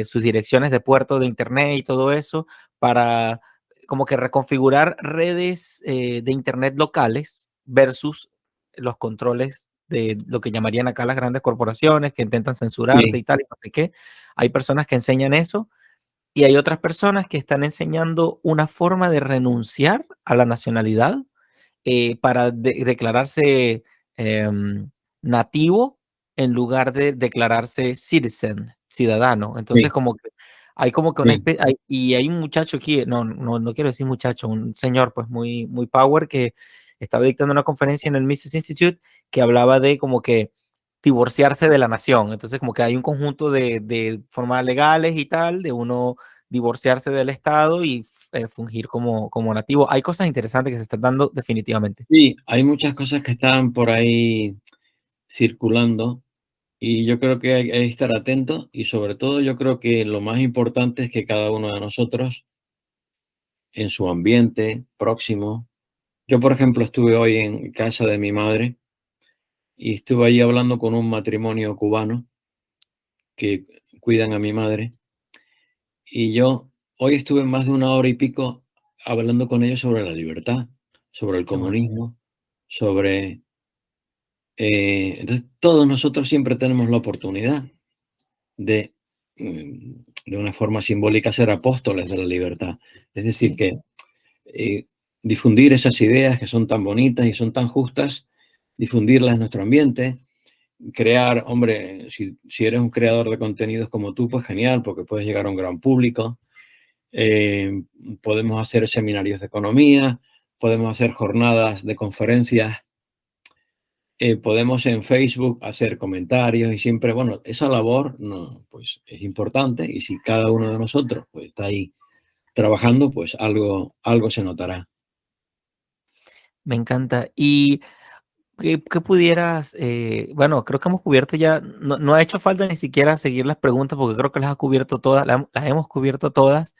sus direcciones de puerto de Internet y todo eso, para como que reconfigurar redes de Internet locales versus los controles de lo que llamarían acá las grandes corporaciones que intentan censurarte Sí, y tal, y no sé qué. Hay personas que enseñan eso y hay otras personas que están enseñando una forma de renunciar a la nacionalidad para declararse em, nativo en lugar de declararse citizen, ciudadano. Entonces, sí, como que hay como que una sí. especie, y hay un muchacho aquí, no quiero decir muchacho, un señor pues muy power que estaba dictando una conferencia en el Mises Institute que hablaba de como que divorciarse de la nación. Entonces, como que hay un conjunto de formas legales y tal, de uno divorciarse del Estado y fungir como nativo. Hay cosas interesantes que se están dando definitivamente. Sí, hay muchas cosas que están por ahí circulando y yo creo que hay que estar atentos y sobre todo yo creo que lo más importante es que cada uno de nosotros en su ambiente próximo. Yo, por ejemplo, estuve hoy en casa de mi madre y estuve ahí hablando con un matrimonio cubano que cuidan a mi madre y yo hoy estuve más de una hora y pico hablando con ellos sobre la libertad, sobre el Qué bueno. comunismo, sobre... entonces, todos nosotros siempre tenemos la oportunidad de, de una forma simbólica, ser apóstoles de la libertad. Es decir, Sí, que eh, difundir esas ideas que son tan bonitas y son tan justas, difundirlas en nuestro ambiente, crear, hombre, si eres un creador de contenidos como tú, pues genial, porque puedes llegar a un gran público. Eh, Podemos hacer seminarios de economía, podemos hacer jornadas de conferencias, podemos en Facebook hacer comentarios y siempre, bueno, esa labor no, pues es importante y si cada uno de nosotros pues está ahí trabajando, pues algo se notará. me encanta. ¿Y qué pudieras, bueno, creo que hemos cubierto ya, no ha hecho falta ni siquiera seguir las preguntas porque creo que las ha cubierto todas, las hemos cubierto todas.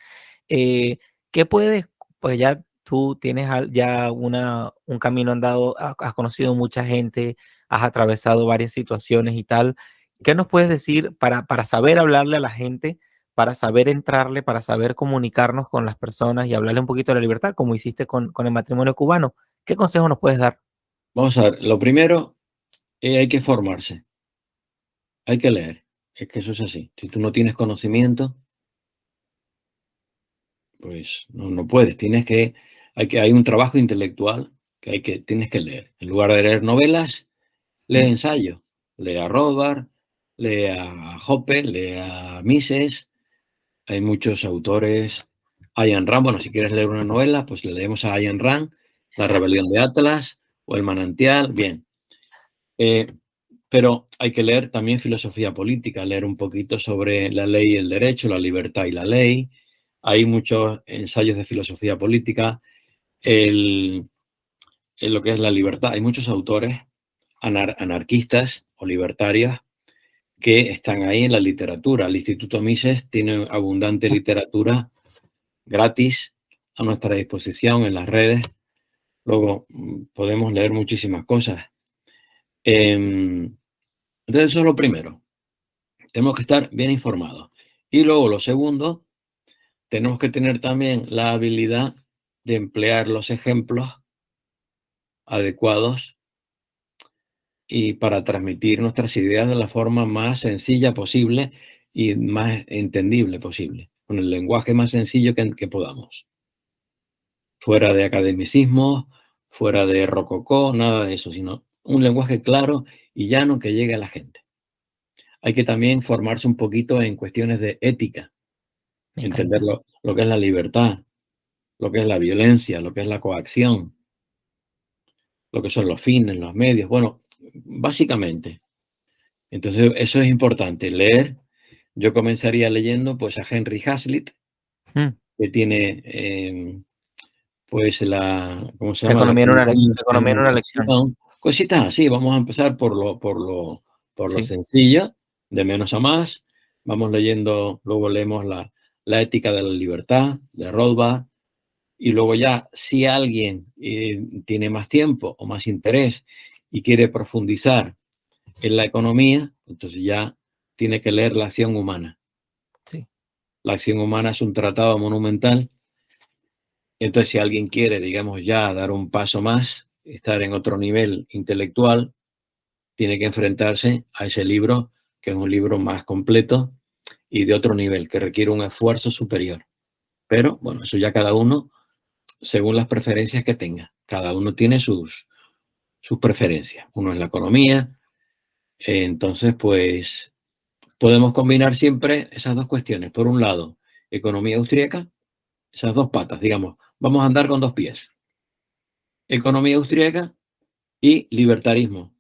Eh, ¿Qué puedes, pues ya tú tienes ya un camino andado, has conocido mucha gente, has atravesado varias situaciones y tal? ¿Qué nos puedes decir para saber hablarle a la gente, para saber entrarle, para saber comunicarnos con las personas y hablarle un poquito de la libertad, como hiciste con el matrimonio cubano? ¿Qué consejo nos puedes dar? Vamos a ver, lo primero, hay que formarse, hay que leer, es que eso es así. Si tú no tienes conocimiento, pues no puedes, hay un trabajo intelectual que tienes que leer. En lugar de leer novelas, lee Mm, ensayo, lee a Rothbard, lee a Hoppe, lee a Mises, hay muchos autores, Ayn Rand, bueno, si quieres leer una novela, pues le leemos a Ayn Rand, La exacto. rebelión de Atlas o El manantial, bien. Eh, pero hay que leer también filosofía política, leer un poquito sobre la ley y el derecho, la libertad y la ley. Hay muchos ensayos de filosofía política, el, en lo que es la libertad. Hay muchos autores anarquistas o libertarios que están ahí en la literatura. El Instituto Mises tiene abundante literatura gratis a nuestra disposición en las redes. Luego podemos leer muchísimas cosas. Entonces eso es lo primero. Tenemos que estar bien informados. Y luego lo segundo, tenemos que tener también la habilidad de emplear los ejemplos adecuados y para transmitir nuestras ideas de la forma más sencilla posible y más entendible posible, con el lenguaje más sencillo que podamos. Fuera de academicismos, fuera de rococó, nada de eso, sino un lenguaje claro y llano que llegue a la gente. Hay que también formarse un poquito en cuestiones de ética, Me entender encanta. lo que es la libertad, lo que es la violencia, lo que es la coacción, lo que son los fines, los medios, bueno, básicamente. Entonces, eso es importante, leer. Yo comenzaría leyendo pues a Henry Hazlitt, Mm, que tiene pues la, ¿cómo se La llama? La economía en en una una lección. lección. Cositas así, vamos a empezar por lo Sí, sencillo, de menos a más. Vamos leyendo, luego leemos la ética de la libertad, de Rothbard, y luego ya, si alguien tiene más tiempo o más interés y quiere profundizar en la economía, entonces ya tiene que leer La acción humana. sí. La acción humana es un tratado monumental. Entonces, si alguien quiere, digamos, ya dar un paso más, estar en otro nivel intelectual, tiene que enfrentarse a ese libro, que es un libro más completo y de otro nivel, que requiere un esfuerzo superior. Pero, bueno, eso ya cada uno, según las preferencias que tenga. Cada uno tiene sus preferencias. Uno en la economía. Entonces, pues, podemos combinar siempre esas dos cuestiones. Por un lado, economía austríaca, esas dos patas, digamos, vamos a andar con dos pies. Economía austríaca y libertarismo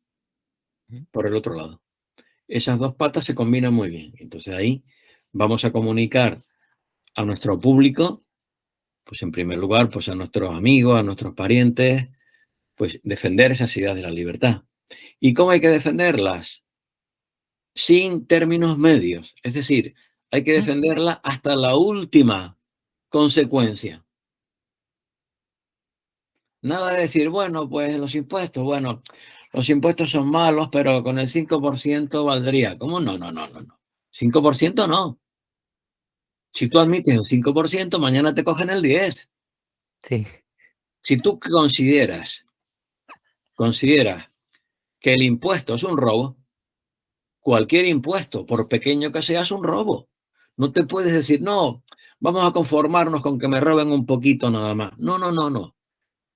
Ujú. por el otro lado. Esas dos patas se combinan muy bien. Entonces ahí vamos a comunicar a nuestro público, pues en primer lugar, pues a nuestros amigos, a nuestros parientes, pues defender esas ideas de la libertad. ¿Y cómo hay que defenderlas? Sin términos medios. Es decir, hay que Mm, defenderlas hasta la última consecuencia. Nada de decir, bueno, pues los impuestos, bueno, los impuestos son malos, pero con el 5% valdría. ¿Cómo? No, no, no, no, no. 5% no. Si tú admites un 5%, mañana te cogen el 10%. sí, Si tú consideras que el impuesto es un robo, cualquier impuesto, por pequeño que sea, es un robo. No te puedes decir, no, vamos a conformarnos con que me roben un poquito nada más. No, no, no, no. O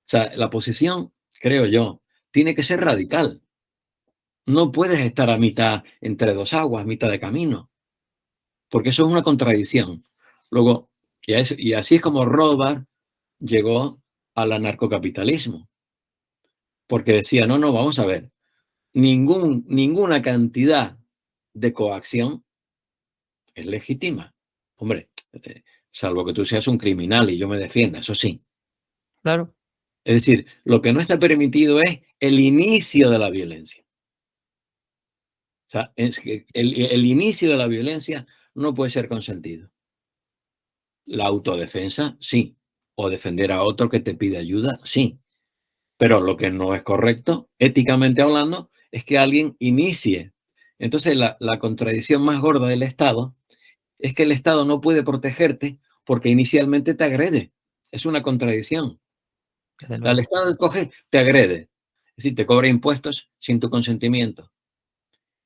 sea, la posición, creo yo, tiene que ser radical. No puedes estar a mitad, entre dos aguas, mitad de camino, porque eso es una contradicción. Luego, y así es como Rothbard llegó al anarcocapitalismo, porque decía, no, no, vamos a ver, ninguna cantidad de coacción es legítima. Hombre, salvo que tú seas un criminal y yo me defienda, eso sí. claro. Es decir, lo que no está permitido es el inicio de la violencia. O sea, es que el inicio de la violencia no puede ser consentido. La autodefensa, sí. O defender a otro que te pide ayuda, sí. Pero lo que no es correcto, éticamente hablando, es que alguien inicie. Entonces, la contradicción más gorda del Estado es que el Estado no puede protegerte porque inicialmente te agrede. Es una contradicción. Desde El luego. Estado coge, te agrede. Es decir, te cobra impuestos sin tu consentimiento.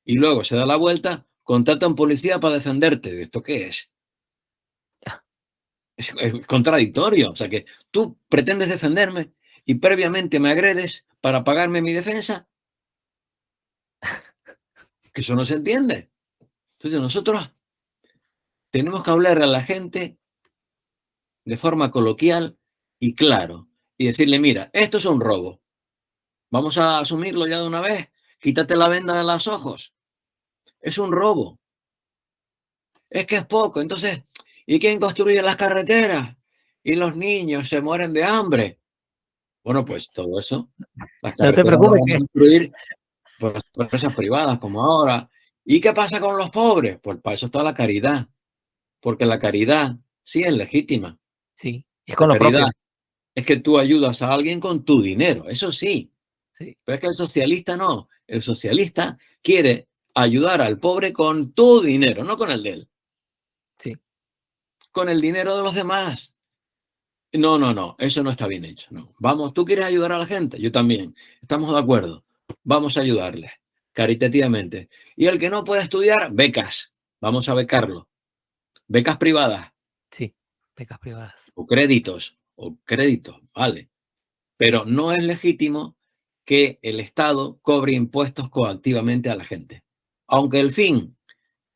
Y luego se da la vuelta, contrata a un policía para defenderte. ¿Esto qué es? Es contradictorio. O sea que tú pretendes defenderme y previamente me agredes para pagarme mi defensa, que eso no se entiende. Entonces nosotros tenemos que hablar a la gente de forma coloquial y claro y decirle, mira, esto es un robo. Vamos a asumirlo ya de una vez. Quítate la venda de los ojos. Es un robo. Es que es poco. Entonces, ¿y quién construye las carreteras? Y los niños se mueren de hambre. Bueno, pues todo eso, las No te carreteras las preocupes van a que construir por las empresas privadas como ahora. ¿Y qué pasa con los pobres? Pues para eso está la caridad, porque la caridad sí es legítima. sí, es La con lo caridad propio. es que tú ayudas a alguien con tu dinero, eso sí, Sí, pero es que el socialista no. El socialista quiere ayudar al pobre con tu dinero, no con el de él, sí. con el dinero de los demás. No, no, no, eso no está bien hecho. No. Vamos, ¿tú quieres ayudar a la gente? Yo también. Estamos de acuerdo. Vamos a ayudarles caritativamente. Y el que no puede estudiar, becas. Vamos a becarlo. Becas privadas Sí, becas privadas. o créditos, vale. Pero no es legítimo que el Estado cobre impuestos coactivamente a la gente. Aunque el fin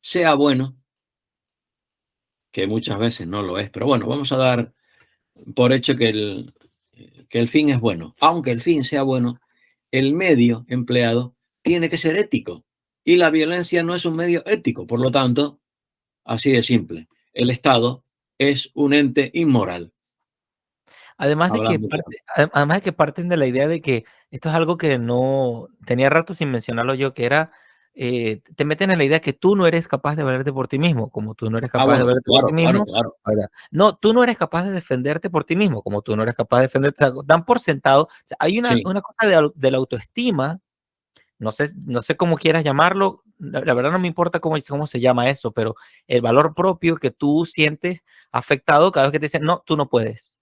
sea bueno, que muchas veces no lo es, pero bueno, vamos a dar por hecho que el fin es bueno. Aunque el fin sea bueno, el medio empleado tiene que ser ético. Y la violencia no es un medio ético. Por lo tanto, así de simple, el Estado es un ente inmoral. hablando claro. Además de que parten de la idea de que esto es algo que no tenía rato sin mencionarlo yo, que era, te meten en la idea que tú no eres capaz de valerte por ti mismo, como tú no eres Ah, capaz de bueno, valerte por ti claro, claro, mismo. claro. Ahora, no, tú no eres capaz de defenderte por ti mismo, como tú no eres capaz de defenderte. Dan por sentado. O sea, hay Sí, una cosa de la autoestima, no sé cómo quieras llamarlo, la verdad no me importa cómo se llama eso, pero el valor propio que tú sientes afectado cada vez que te dicen, no, tú no puedes.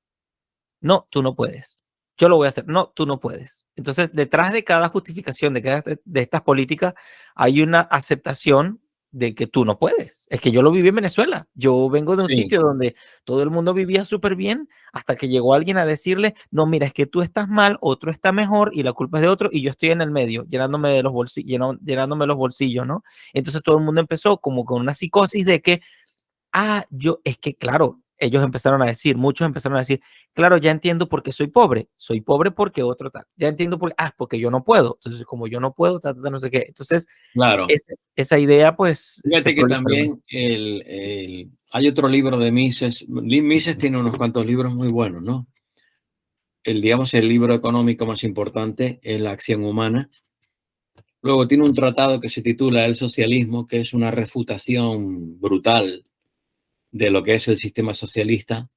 No, tú no puedes. Yo lo voy a hacer. No, tú no puedes. Entonces, detrás de cada justificación de estas políticas hay una aceptación de que tú no puedes. Es que yo lo viví en Venezuela. Yo vengo de un sí, sitio donde todo el mundo vivía súper bien hasta que llegó alguien a decirle, no, mira, es que tú estás mal, otro está mejor y la culpa es de otro y yo estoy en el medio, llenándome de los bolsillos, llenándome los bolsillos, ¿no? Entonces todo el mundo empezó como con una psicosis de que es que claro, ellos empezaron a decir, muchos empezaron a decir, claro, ya entiendo por qué soy pobre porque otro tal, ya entiendo porque yo no puedo, entonces como yo no puedo, no sé qué, entonces claro. esa idea pues se Fíjate que proliferó. también hay otro libro de Mises. Mises tiene unos cuantos libros muy buenos, ¿no? Digamos, el libro económico más importante es La acción humana. Luego tiene un tratado que se titula El socialismo, que es una refutación brutal de lo que es el sistema socialista.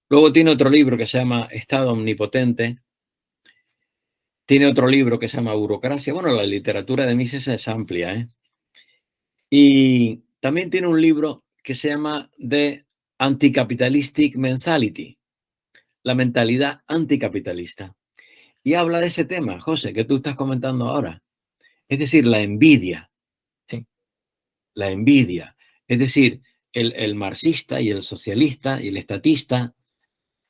Luego tiene otro libro que se llama Estado Omnipotente. Tiene otro libro que se llama Burocracia. Bueno, la literatura de Mises es amplia, ¿eh? Y también tiene un libro que se llama The Anticapitalistic Mentality, la mentalidad anticapitalista. Y habla de ese tema, José, que tú estás comentando ahora. Es decir, la envidia, Sí. la envidia. Es decir, el marxista y el socialista y el estatista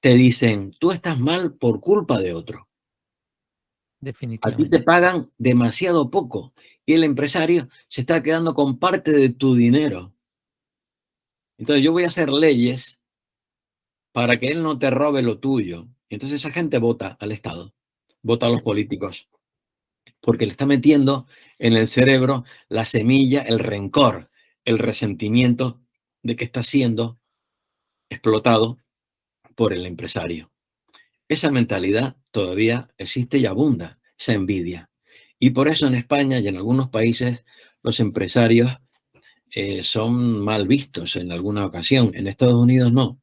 te dicen, tú estás mal por culpa de otro. A ti te Definitivamente. pagan demasiado poco y el empresario se está quedando con parte de tu dinero. Entonces yo voy a hacer leyes para que él no te robe lo tuyo. Entonces esa gente vota al Estado, vota a los políticos, porque le está metiendo en el cerebro la semilla, el rencor, el resentimiento de que está siendo explotado por el empresario. Esa mentalidad todavía existe y abunda, esa envidia. Y por eso en España y en algunos países los empresarios son mal vistos en alguna ocasión. En Estados Unidos no,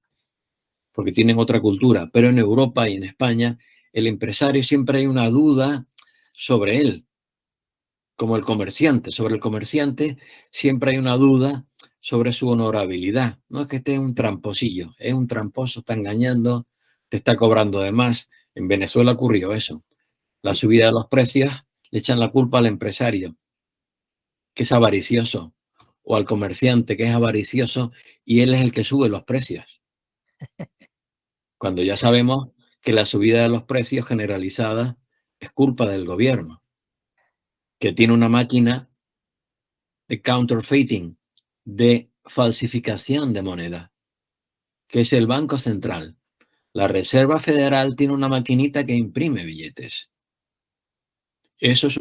porque tienen otra cultura, pero en Europa y en España el empresario siempre hay una duda sobre él, como el comerciante. Sobre el comerciante siempre hay una duda sobre su honorabilidad. No es que esté un tramposillo, es un tramposo, está engañando, te está cobrando de más. En Venezuela ocurrió eso. La Sí. subida de los precios le echan la culpa al empresario, que es avaricioso, o al comerciante, que es avaricioso, y él es el que sube los precios. Cuando ya sabemos que la subida de los precios generalizada es culpa del gobierno, que tiene una máquina de counterfeiting, de falsificación de moneda, que es el Banco Central. La Reserva Federal tiene una maquinita que imprime billetes. Eso es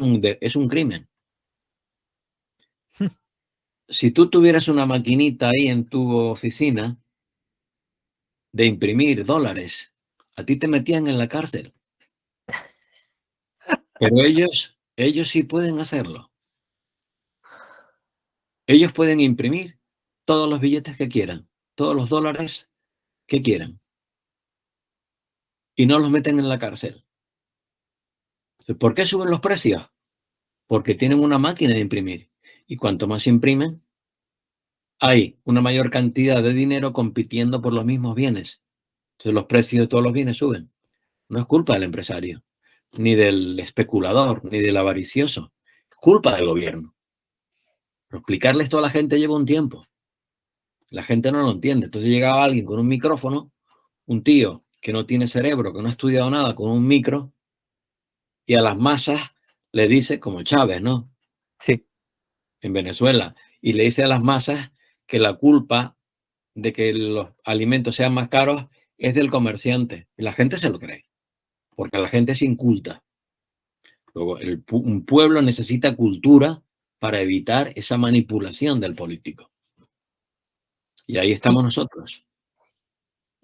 un crimen. Si tú tuvieras una maquinita ahí en tu oficina de imprimir dólares, a ti te metían en la cárcel. Pero ellos sí pueden hacerlo. Ellos pueden imprimir todos los billetes que quieran, todos los dólares que quieran, y no los meten en la cárcel. ¿Por qué suben los precios? Porque tienen una máquina de imprimir. Y cuanto más imprimen, hay una mayor cantidad de dinero compitiendo por los mismos bienes. Entonces los precios de todos los bienes suben. No es culpa del empresario, ni del especulador, ni del avaricioso. Es culpa del gobierno. Pero explicarle esto a la gente lleva un tiempo. La gente no lo entiende. Entonces llegaba alguien con un micrófono, un tío que no tiene cerebro, que no ha estudiado nada, con un micro, y a las masas le dice, como Chávez, ¿no? Sí. En Venezuela, y le dice a las masas que la culpa de que los alimentos sean más caros es del comerciante. Y la gente se lo cree, porque la gente es inculta. Luego, un pueblo necesita cultura para evitar esa manipulación del político. Y ahí Y, estamos nosotros.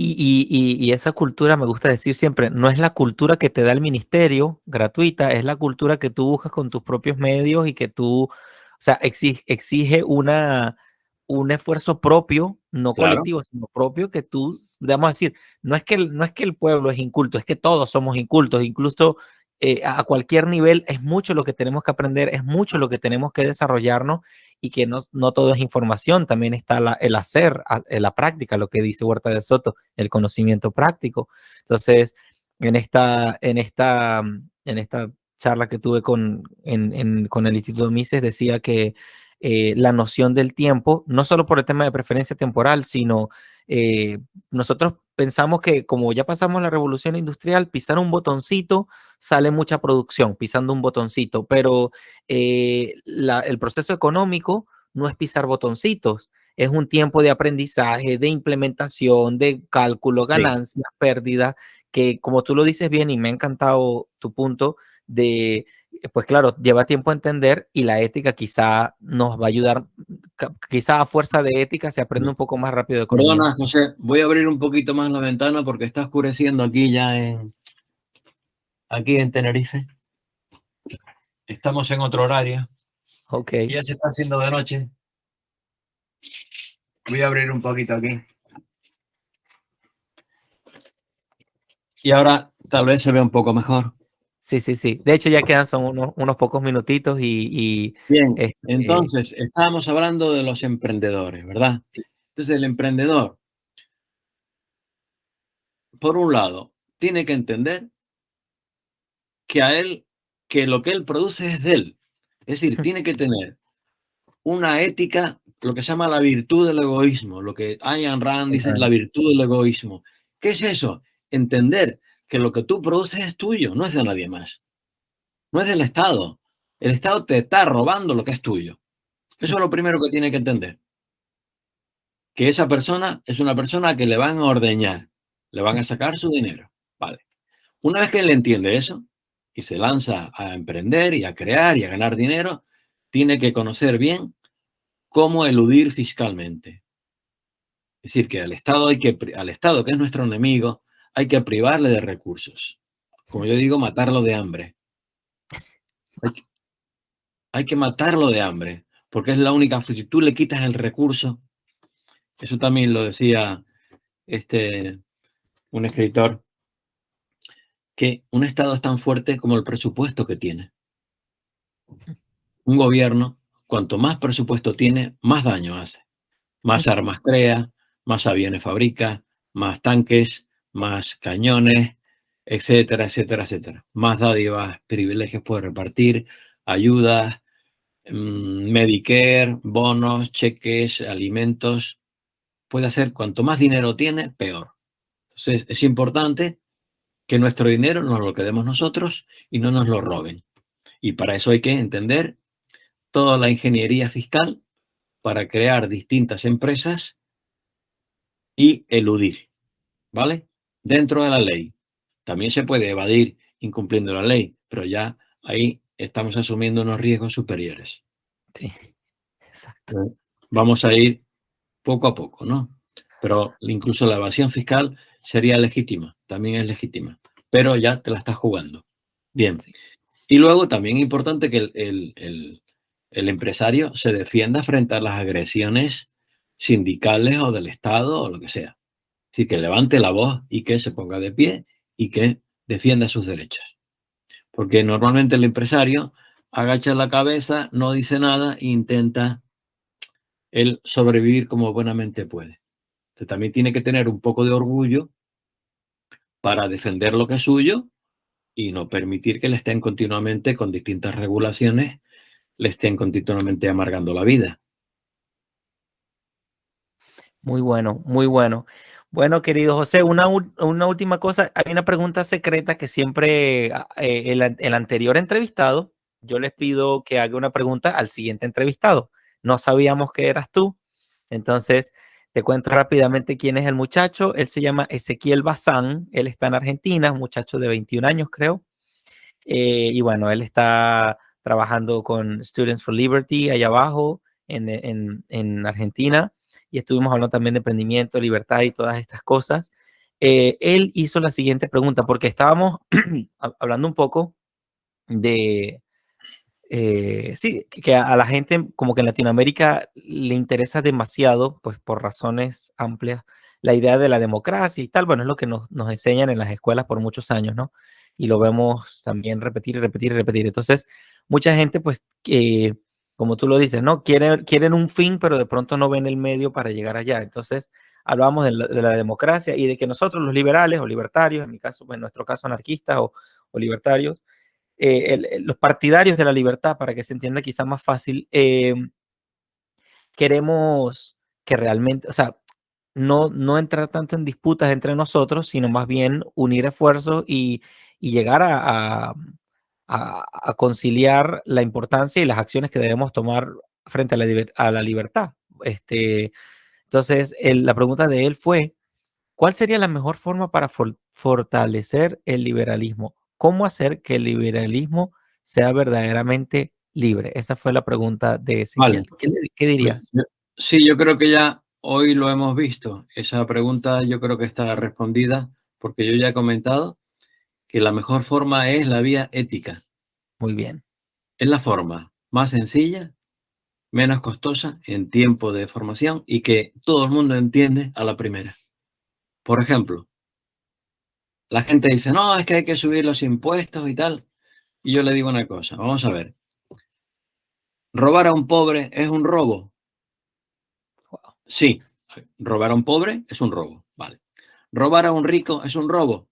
Y esa cultura, me gusta decir siempre, no es la cultura que te da el ministerio gratuita, es la cultura que tú buscas con tus propios medios y que tú, o sea, exige un esfuerzo propio, no Claro, colectivo, sino propio, que tú, vamos a decir, no es que el pueblo es inculto, es que todos somos incultos, incluso a cualquier nivel es mucho lo que tenemos que aprender, es mucho lo que tenemos que desarrollarnos y que no todo es información, también está el hacer, la práctica, lo que dice Huerta de Soto, el conocimiento práctico. Entonces, en esta charla que tuve con el Instituto Mises, decía que la noción del tiempo, no solo por el tema de preferencia temporal, sino nosotros pensamos que como ya pasamos la revolución industrial, pisar un botoncito sale mucha producción, pisando un botoncito, pero el proceso económico no es pisar botoncitos, es un tiempo de aprendizaje, de implementación, de cálculo, sí. ganancias, pérdidas, que como tú lo dices bien y me ha encantado tu punto de, pues claro, lleva tiempo a entender y la ética quizá nos va a ayudar, quizá a fuerza de ética se aprende un poco más rápido de economía. Perdona, José, voy a abrir un poquito más la ventana porque está oscureciendo aquí en Tenerife. Estamos en otro horario Ok, y ya se está haciendo de noche. Voy a abrir un poquito aquí. Y ahora tal vez se ve un poco mejor. sí, sí, sí. De hecho ya quedan son unos pocos minutitos Bien, este, entonces estábamos hablando de los emprendedores, ¿verdad? sí. Entonces el emprendedor, por un lado, tiene que entender que a él, que lo que él produce es de él. Es decir, tiene que tener una ética, lo que se llama la virtud del egoísmo, lo que Ayn Rand dice, la virtud del egoísmo. ¿Qué es eso? Entender que lo que tú produces es tuyo, no es de nadie más, no es del Estado. El Estado te está robando lo que es tuyo. Eso es lo primero que tiene que entender. Que esa persona es una persona que le van a ordeñar, le van a sacar su dinero. Vale. Una vez que él entiende eso y se lanza a emprender y a crear y a ganar dinero, tiene que conocer bien cómo eludir fiscalmente. Es decir, que al Estado, que es nuestro enemigo, hay que privarle de recursos. Como yo digo, matarlo de hambre. Hay que, hay que matarlo de hambre, porque es la única, si tú le quitas el recurso, eso también lo decía este, un escritor, que un Estado es tan fuerte como el presupuesto que tiene. Un gobierno, cuanto más presupuesto tiene, más daño hace. Más armas crea, más aviones fabrica, más tanques, más cañones, etcétera, etcétera, etcétera. Más dádivas, privilegios puede repartir, ayudas, Medicare, bonos, cheques, alimentos. Puede hacer cuanto más dinero tiene, peor. Entonces, es importante que nuestro dinero nos lo quedemos nosotros y no nos lo roben. Y para eso hay que entender toda la ingeniería fiscal para crear distintas empresas y eludir, ¿vale? Dentro de la ley. También se puede evadir incumpliendo la ley, pero ya ahí estamos asumiendo unos riesgos superiores. Sí, exacto. Vamos a ir poco a poco, ¿no? Pero incluso la evasión fiscal sería legítima, también es legítima, pero ya te la estás jugando. Bien. Sí. Y luego también es importante que el empresario se defienda frente a las agresiones sindicales o del Estado o lo que sea. Así que levante la voz y que se ponga de pie y que defienda sus derechos. Porque normalmente el empresario agacha la cabeza, no dice nada e intenta él sobrevivir como buenamente puede. Entonces también tiene que tener un poco de orgullo para defender lo que es suyo y no permitir que le estén continuamente, con distintas regulaciones, le estén continuamente amargando la vida. Muy bueno, muy bueno. Bueno, querido José, una última cosa. Hay una pregunta secreta que siempre el anterior entrevistado, yo les pido que haga una pregunta al siguiente entrevistado. No sabíamos que eras tú. Entonces, te cuento rápidamente quién es el muchacho. Él se llama Ezequiel Bazán. Él está en Argentina, un muchacho de 21 años, creo. Y bueno, él está trabajando con Students for Liberty allá abajo en Argentina y estuvimos hablando también de emprendimiento, libertad y todas estas cosas. Él hizo la siguiente pregunta, porque estábamos hablando un poco de, sí, que a la gente como que en Latinoamérica le interesa demasiado, pues por razones amplias, la idea de la democracia y tal. Bueno, es lo que nos enseñan en las escuelas por muchos años, ¿no? Y lo vemos también repetir y repetir y repetir. Entonces, mucha gente, pues, que, como tú lo dices, ¿no? Quieren un fin, pero de pronto no ven el medio para llegar allá. Entonces, hablábamos de la democracia y de que nosotros, los liberales o libertarios, en mi caso, en nuestro caso, anarquistas o libertarios, los partidarios de la libertad, para que se entienda quizá más fácil, queremos que realmente, o sea, no entrar tanto en disputas entre nosotros, sino más bien unir esfuerzos y llegar a conciliar la importancia y las acciones que debemos tomar frente a la libertad. Entonces, la pregunta de él fue, ¿cuál sería la mejor forma para fortalecer el liberalismo? ¿Cómo hacer que el liberalismo sea verdaderamente libre? Esa fue la pregunta de Vale, Ezequiel. ¿Qué pues dirías? sí, yo creo que ya hoy lo hemos visto. Esa pregunta yo creo que está respondida porque yo ya he comentado que la mejor forma es la vía ética. Muy bien. Es la forma más sencilla, menos costosa en tiempo de formación y que todo el mundo entiende a la primera. Por ejemplo, la gente dice, no, es que hay que subir los impuestos y tal. Y yo le digo una cosa, vamos a ver, ¿robar a un pobre es un robo? Wow. Sí, robar a un pobre es un robo, vale. ¿Robar a un rico es un robo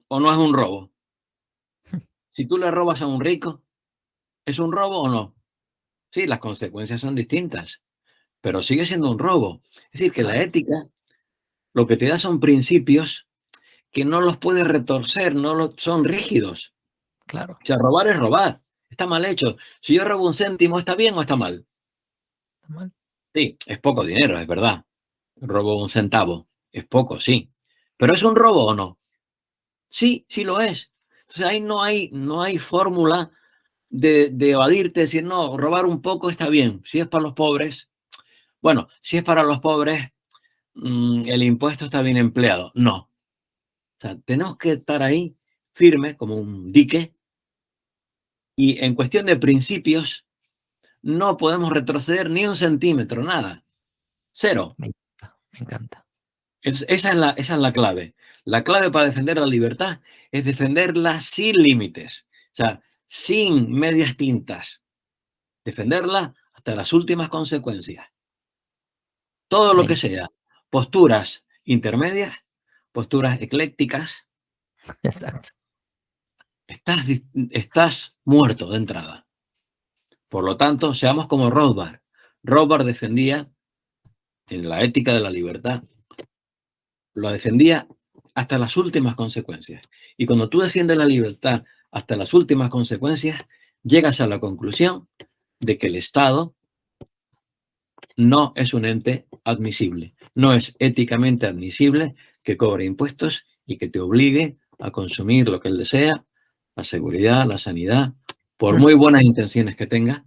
o no es un robo? Si tú le robas a un rico, ¿es un robo o no? Sí, las consecuencias son distintas, pero sigue siendo un robo. Es decir, que la Claro, ética lo que te da son principios que no los puedes retorcer, son rígidos. claro. O sea, robar es robar, está mal hecho. Si yo robo un céntimo, ¿está bien o está mal? Está mal. Sí, es poco dinero, es verdad. Robo un centavo, es poco, sí. ¿Pero es un robo o no? Sí, sí lo es. Entonces ahí no hay fórmula de evadirte, decir, no, robar un poco está bien. Si es para los pobres, bueno, si es para los pobres, el impuesto está bien empleado. No. O sea, tenemos que estar ahí firme como un dique y en cuestión de principios no podemos retroceder ni un centímetro, nada. Cero. Me encanta, me encanta. Esa es la clave. La clave para defender la libertad es defenderla sin límites, o sea, sin medias tintas. Defenderla hasta las últimas consecuencias. Todo lo Me que encanta. sea. Posturas intermedias, posturas eclécticas, Exacto. estás muerto de entrada. Por lo tanto, seamos como Rothbard. Rothbard defendía en la ética de la libertad, lo defendía hasta las últimas consecuencias. Y cuando tú defiendes la libertad hasta las últimas consecuencias, llegas a la conclusión de que el Estado no es un ente admisible, no es éticamente admisible que cobre impuestos y que te obligue a consumir lo que él desea, la seguridad, la sanidad, por muy buenas intenciones que tenga,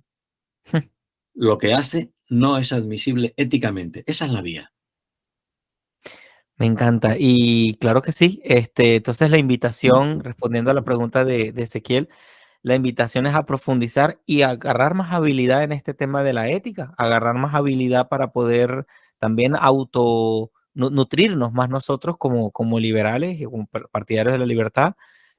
lo que hace no es admisible éticamente. Esa es la vía. Me encanta. Y claro que sí. Entonces la invitación, respondiendo a la pregunta de Ezequiel, la invitación es a profundizar y a agarrar más habilidad en este tema de la ética, agarrar más habilidad para poder también nutrirnos más nosotros como liberales y como partidarios de la libertad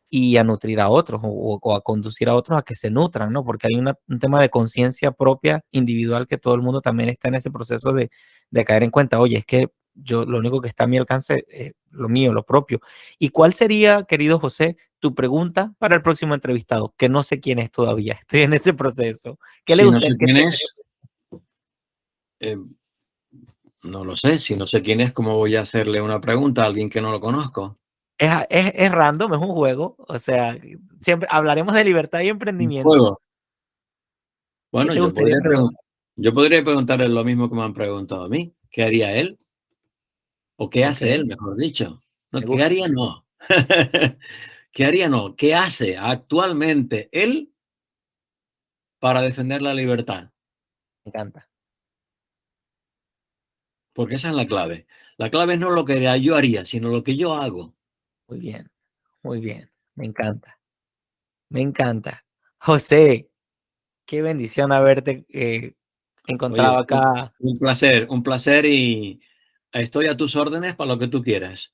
y a nutrir a otros o a conducir a otros a que se nutran, ¿no? Porque hay un tema de conciencia propia individual que todo el mundo también está en ese proceso de caer en cuenta, oye, es que yo lo único que está a mi alcance es lo mío, lo propio. ¿Y cuál sería, querido José, tu pregunta para el próximo entrevistado? Que no sé quién es todavía, estoy en ese proceso. ¿Qué le Si no sé gustaría? ¿Qué quién te es, gustaría? eh, no lo sé. Si no sé quién es, ¿cómo voy a hacerle una pregunta a alguien que no lo conozco? Es random, es un juego, o sea, siempre hablaremos de libertad y Un emprendimiento. juego. ¿Qué Bueno, te yo gustaría podría preguntar? yo podría preguntarle lo mismo que me han preguntado a mí. ¿Qué haría él? ¿O qué Ok, hace él, mejor dicho? No, me ¿qué gusta, haría? No. ¿Qué haría? No. ¿Qué hace actualmente él para defender la libertad? me encanta. porque esa es la clave. La clave es no lo que yo haría, sino lo que yo hago. Muy bien, muy bien. Me encanta, me encanta. José, qué bendición haberte encontrado Oye, acá. un placer y estoy a tus órdenes para lo que tú quieras.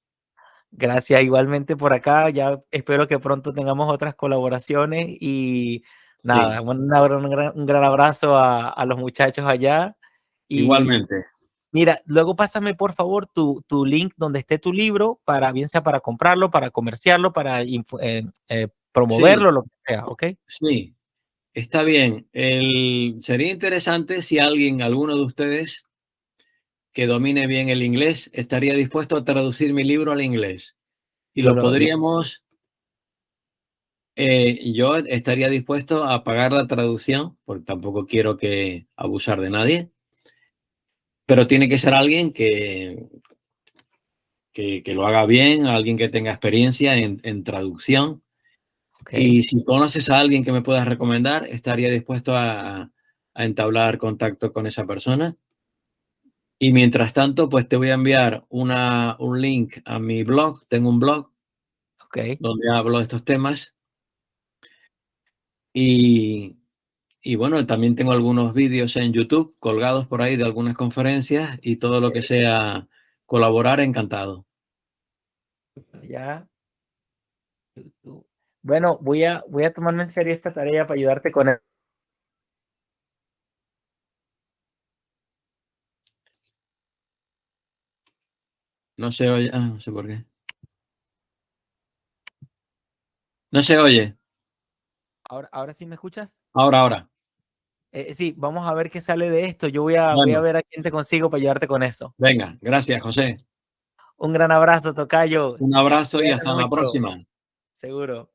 Gracias igualmente por acá. Ya espero que pronto tengamos otras colaboraciones y nada, Sí, un gran abrazo a los muchachos allá. Y igualmente. mira, luego pásame por favor tu link donde esté tu libro, para bien sea para comprarlo, para comerciarlo, para Sí, promoverlo, lo que sea, ¿ok? sí, está bien. Sería interesante si alguno de ustedes que domine bien el inglés estaría dispuesto a traducir mi libro al inglés. Y Yo lo lo podríamos, yo estaría dispuesto a pagar la traducción, porque tampoco quiero que abusar de nadie, pero tiene que ser alguien que lo haga bien, alguien que tenga experiencia en traducción. ok. Y si conoces a alguien que me puedas recomendar, estaría dispuesto a entablar contacto con esa persona. Y mientras tanto, pues te voy a enviar un link a mi blog. Tengo un blog Ok. donde hablo de estos temas y, y bueno, también tengo algunos vídeos en YouTube colgados por ahí de algunas conferencias y todo lo que sea colaborar, encantado. Ya. YouTube. Bueno, voy a tomarme en serio esta tarea para ayudarte con el. No se oye, no sé por qué. No se oye. Ahora sí me escuchas. Ahora. Sí, vamos a ver qué sale de esto. Yo voy a Bueno, ver a quién te consigo para ayudarte con eso. venga, gracias, José. Un gran abrazo, tocayo. Un abrazo y Cuídate hasta la mucho. próxima. Seguro.